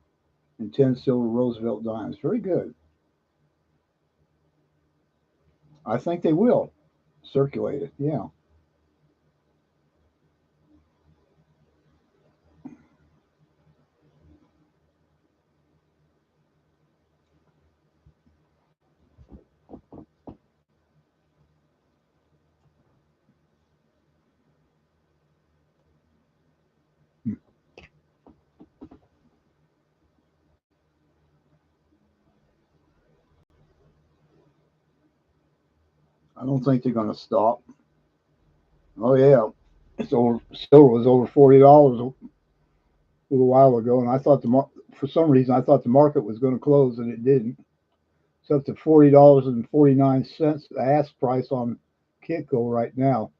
Speaker 3: and 10 silver Roosevelt dimes. Very good. I think they will circulate it. Yeah. I don't think they're going to stop. Oh yeah, it's over. Silver was over $40 a little while ago, and I thought for some reason I thought the market was going to close, and it didn't. It's up to $40.49, the ask price on Kitco right now.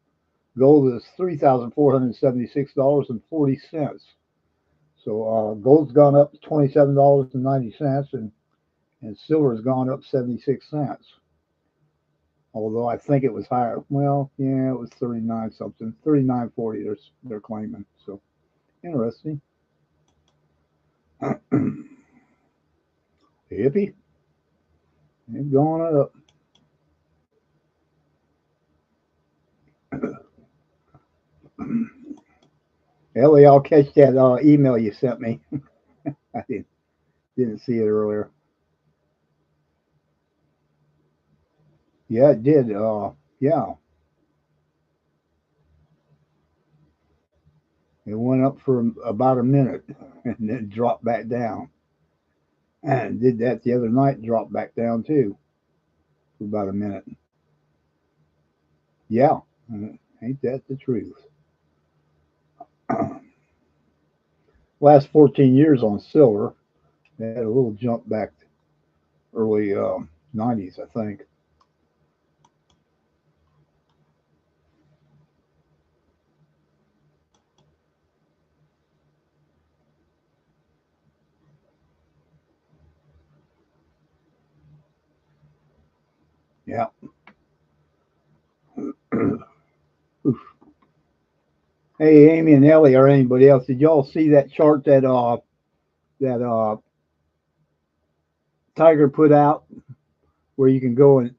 Speaker 3: Gold is $3,476.40. So gold's gone up to $27.90, and silver has gone up 76 cents. Although I think it was higher. Well, yeah, it was 39 something, 39.40. They're claiming. So interesting. Hippie, it's going up. Ellie, I'll catch that email you sent me. I didn't see it earlier. Yeah, it did. Yeah, it went up for about a minute and then dropped back down. And did that the other night, dropped back down too for about a minute. Yeah, ain't that the truth? Last 14 years on silver, they had a little jump back early 90s, I think. Yeah. Hey, Amy and Ellie, or anybody else, did y'all see that chart that Tiger put out, where you can go and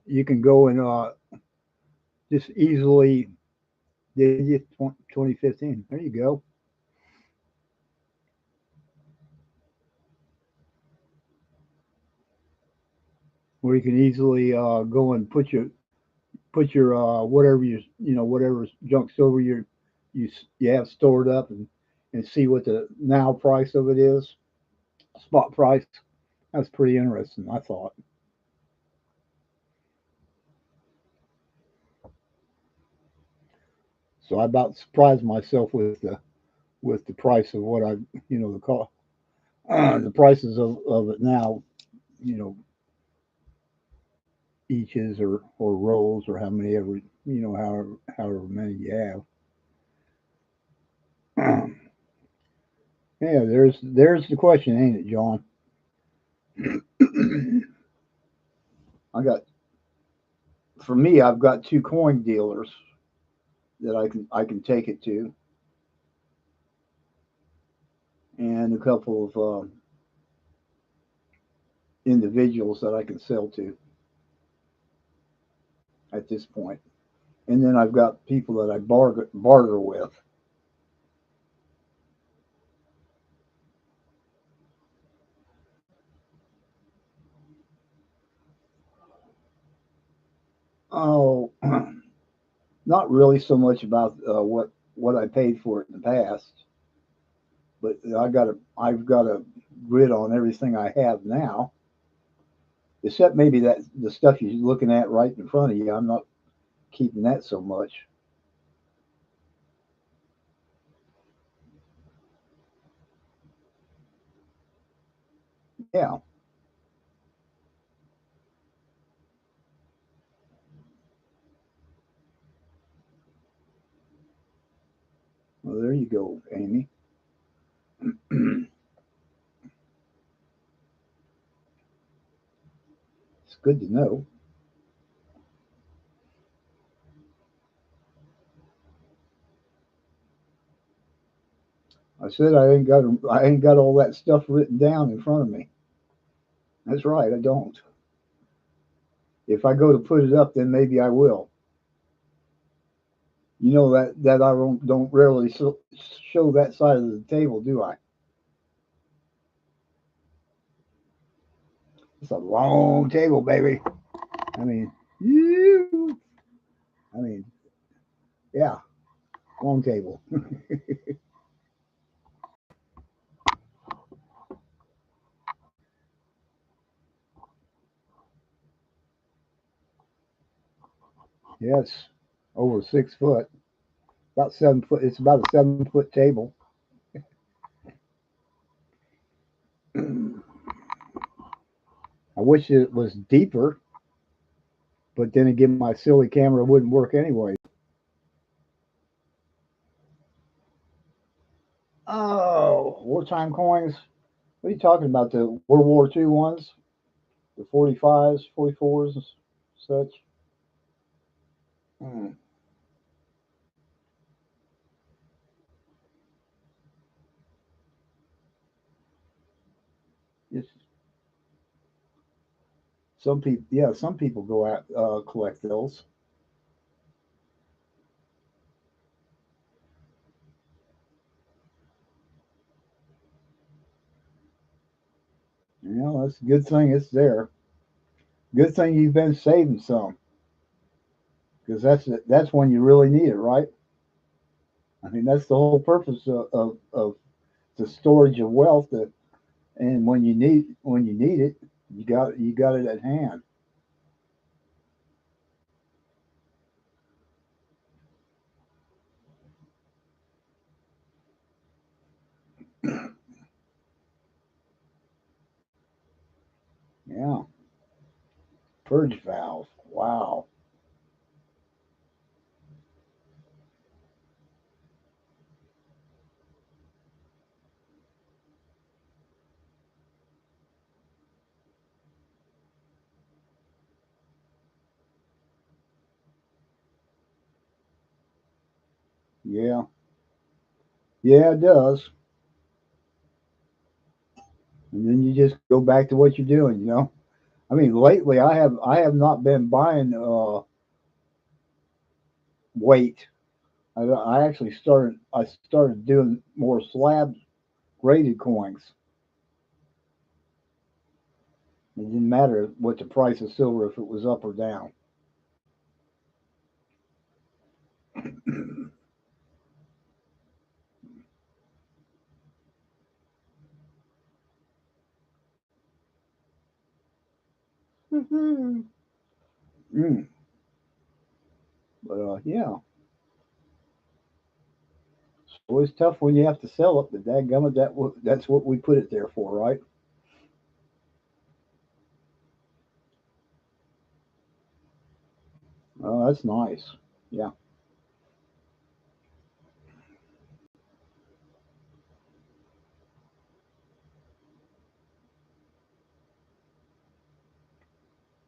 Speaker 3: just easily, did you 2015? There you go. Where you can easily go and put your whatever whatever junk silver you have stored up, and see what the now price of it is, spot price. That's pretty interesting, I thought. So I about surprised myself with the price of what I, the cost, the prices of it now, you know, eaches or rolls, or how many ever, however many you have. Yeah, there's the question, ain't it, John? I got For me, I've got two coin dealers that I can take it to, and a couple of individuals that I can sell to at this point. And then I've got people that I barter with. Oh, not really so much about what I paid for it in the past, but I've got a grid on everything I have now, except maybe that the stuff you're looking at right in front of you. I'm not keeping that so much. Yeah. Well, there you go, Amy. It's good to know. I said I ain't got all that stuff written down in front of me. That's right, I don't. If I go to put it up, then maybe I will. You know that I don't rarely show that side of the table, do I? It's a long table, baby. I mean, you. I mean, yeah, long table. Yes, over 6 foot, about 7 foot. It's about a 7 foot table. I wish it was deeper, but then again, my silly camera wouldn't work anyway. Oh, wartime coins. What are you talking about? The World War II ones? The 45s, 44s, such? Hmm. It's, some people go out collect those. That's a good thing it's there. Good thing you've been saving some, because that's when you really need it, right? I mean, that's the whole purpose of the storage of wealth. And when you need it, you got it at hand. Yeah. Purge valve. Wow. Yeah. Yeah, it does. And then you just go back to what you're doing, you know. I mean, lately I have not been buying weight. I actually started doing more slab graded coins. It didn't matter what the price of silver if it was up or down. Mm. But yeah, it's always tough when you have to sell it. But dadgummit, that's what we put it there for, right? Oh, that's nice. Yeah,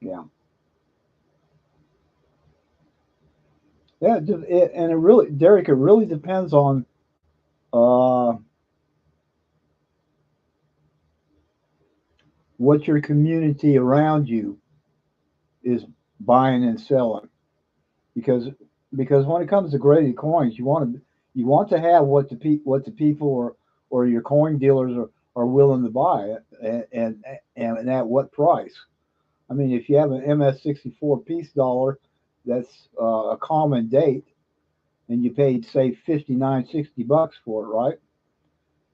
Speaker 3: yeah, yeah. And it really, Derek, it really depends on uh, what your community around you is buying and selling. Because when it comes to graded coins, you want to have what the people or your coin dealers are willing to buy, and at what price. I mean, if you have an MS-64 piece dollar that's a common date, and you paid say 59, $60 for it, right?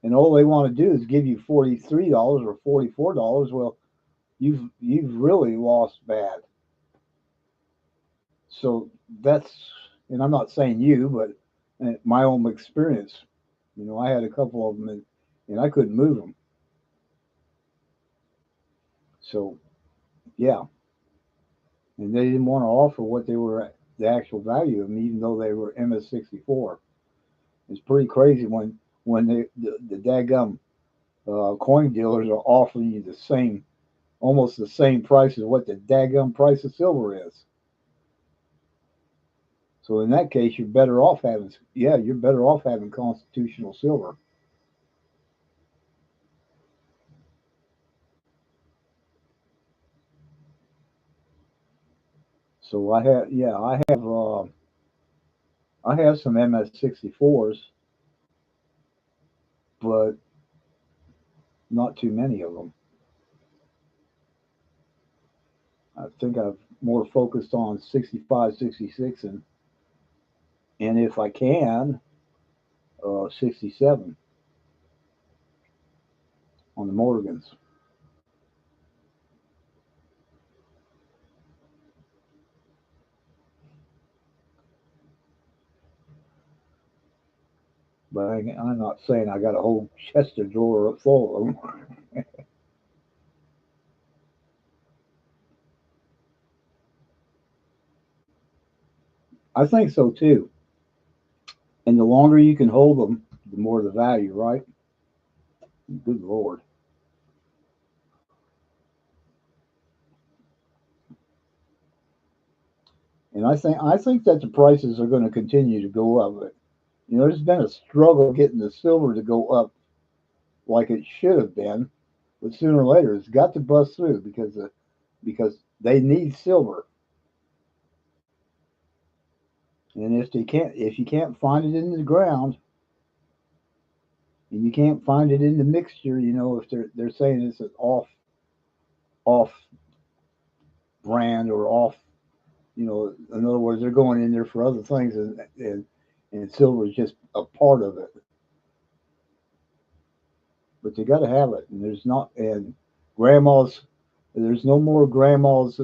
Speaker 3: And all they want to do is give you $43 or $44. Well, you've really lost bad. So that's, and I'm not saying you, but my own experience. You know, I had a couple of them, and I couldn't move them. So yeah, and they didn't want to offer what they were the actual value of them, even though they were MS-64. It's pretty crazy when the daggum coin dealers are offering you the same, almost the same price as what the daggum price of silver is. So in that case, you're better off having constitutional silver. So I have some MS-64s, but not too many of them. I think I've more focused on 65, 66, and if I can, 67 on the Morgans. But I'm not saying I got a whole chest of drawer full of them. I think so too. And the longer you can hold them, the more the value, right? Good Lord. And I think that the prices are going to continue to go up. You know, there's been a struggle getting the silver to go up like it should have been, but sooner or later it's got to bust through because they need silver. And if you can't find it in the ground, and you can't find it in the mixture, you know, if they're saying it's an off brand or off, you know, in other words, they're going in there for other things, and silver is just a part of it. But you got to have it, and grandma's there's no more grandma's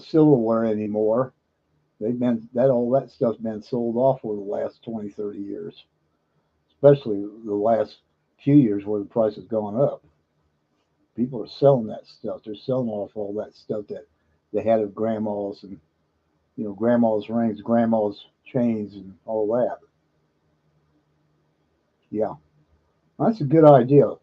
Speaker 3: silverware anymore. They've been that all that stuff's been sold off for the last 20, 30 years. It's especially the last few years where the price has gone up. People are selling that stuff. They're selling off all that stuff that they had of grandma's and grandma's rings, grandma's chains, and all that. Yeah, that's a good idea.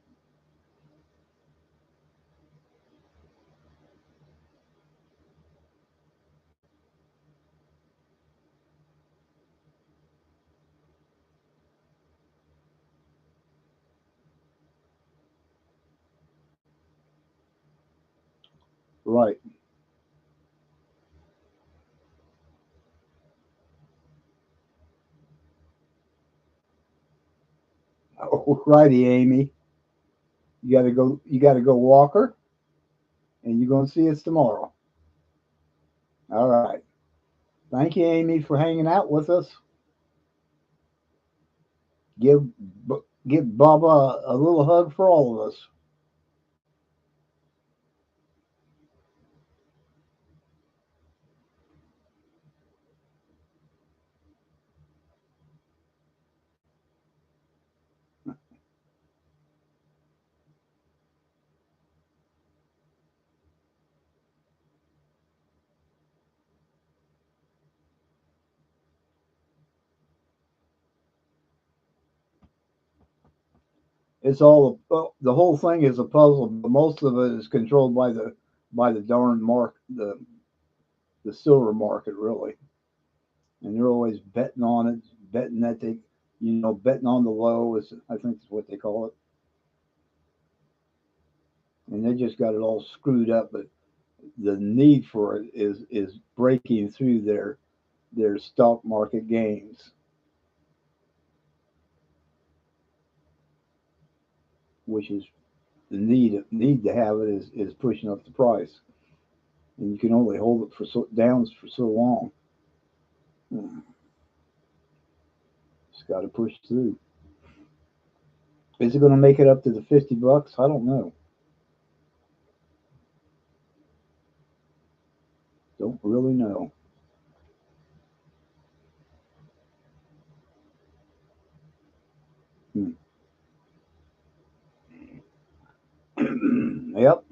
Speaker 3: Right. Oh, righty, Amy. You got to go. You got to go Walker, and you're gonna see us tomorrow. All right. Thank you, Amy, for hanging out with us. Give give Baba a little hug for all of us. It's all the whole thing is a puzzle, but most of it is controlled by the darn the silver market really, and they're always betting on it, betting that they betting on the low is I think is what they call it, and they just got it all screwed up. But the need for it is breaking through their stock market gains, which is the need to have it is pushing up the price, and you can only hold it for downs for so long. Hmm. It's got to push through. Is it going to make it up to the $50? I don't know. Don't really know. Hmm. Yep.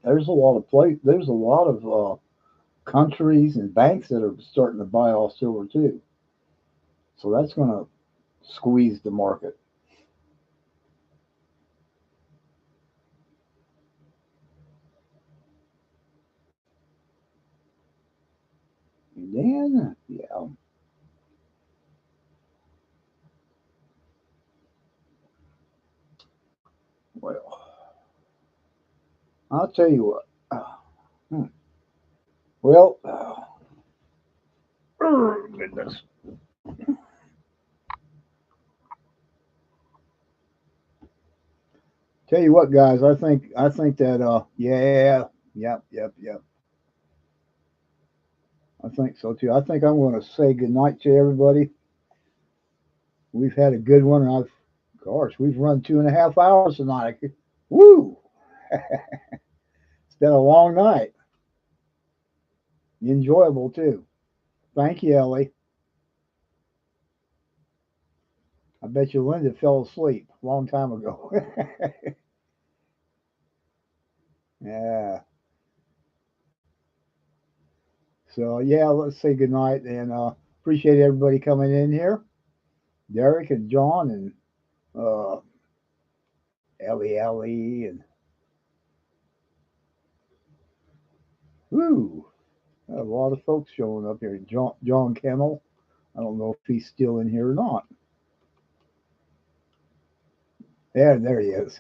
Speaker 3: There's a lot of There's a lot of countries and banks that are starting to buy off silver too. So that's going to squeeze the market. And then, yeah. Well, I'll tell you what. Hmm. Well, goodness. Tell you what, guys. I think that yeah, yep. I think so too. I think I'm going to say goodnight to everybody. We've had a good one, and gosh, we've run 2.5 hours tonight. Woo! It's been a long night. Enjoyable too. Thank you, Ellie. I bet you Linda fell asleep a long time ago. Yeah. So yeah, let's say goodnight and appreciate everybody coming in here. Derek and John and uh, Ellie and woo, a lot of folks showing up here. John Kennel. I don't know if he's still in here or not. There he is.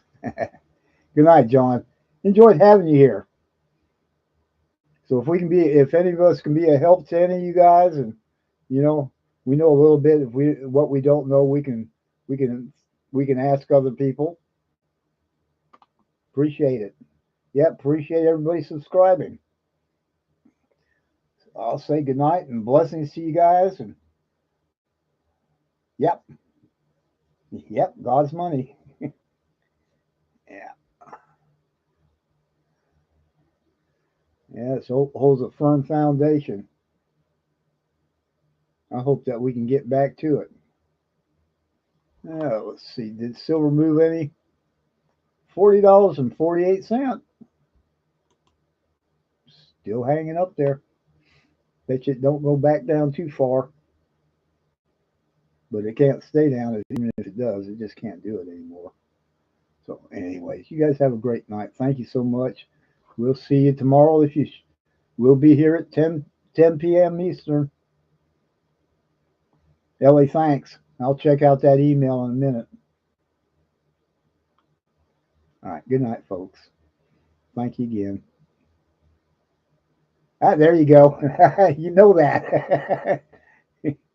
Speaker 3: Good night, John. Enjoyed having you here. So if any of us can be a help to any of you guys, and you know, we know a little bit. If what we don't know, we can we can ask other people. Appreciate it. Yep, appreciate everybody subscribing. I'll say good night and blessings to you guys. And yep, yep, God's money. Yeah, yeah, it holds a firm foundation. I hope that we can get back to it.
Speaker 1: Let's see. Did silver move any? $40.48. Still hanging up there. Bet you it don't go back down too far. But it can't stay down. Even if it does, it just can't do it anymore. So, anyways, you guys have a great night. Thank you so much. We'll see you tomorrow. If you, we'll be here at 10 p.m. Eastern. Ellie, thanks. I'll check out that email in a minute. All right. Good night, folks. Thank you again. Ah, there you go. You know that.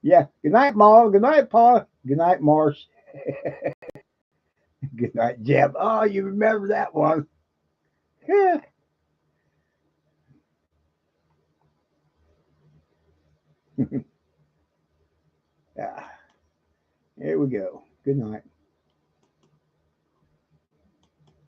Speaker 1: Yeah. Good night, Ma. Good night, Pa. Good night, Marsh. Good night, Jeb. Oh, you remember that one. Yeah. Yeah. Here we go. Good night.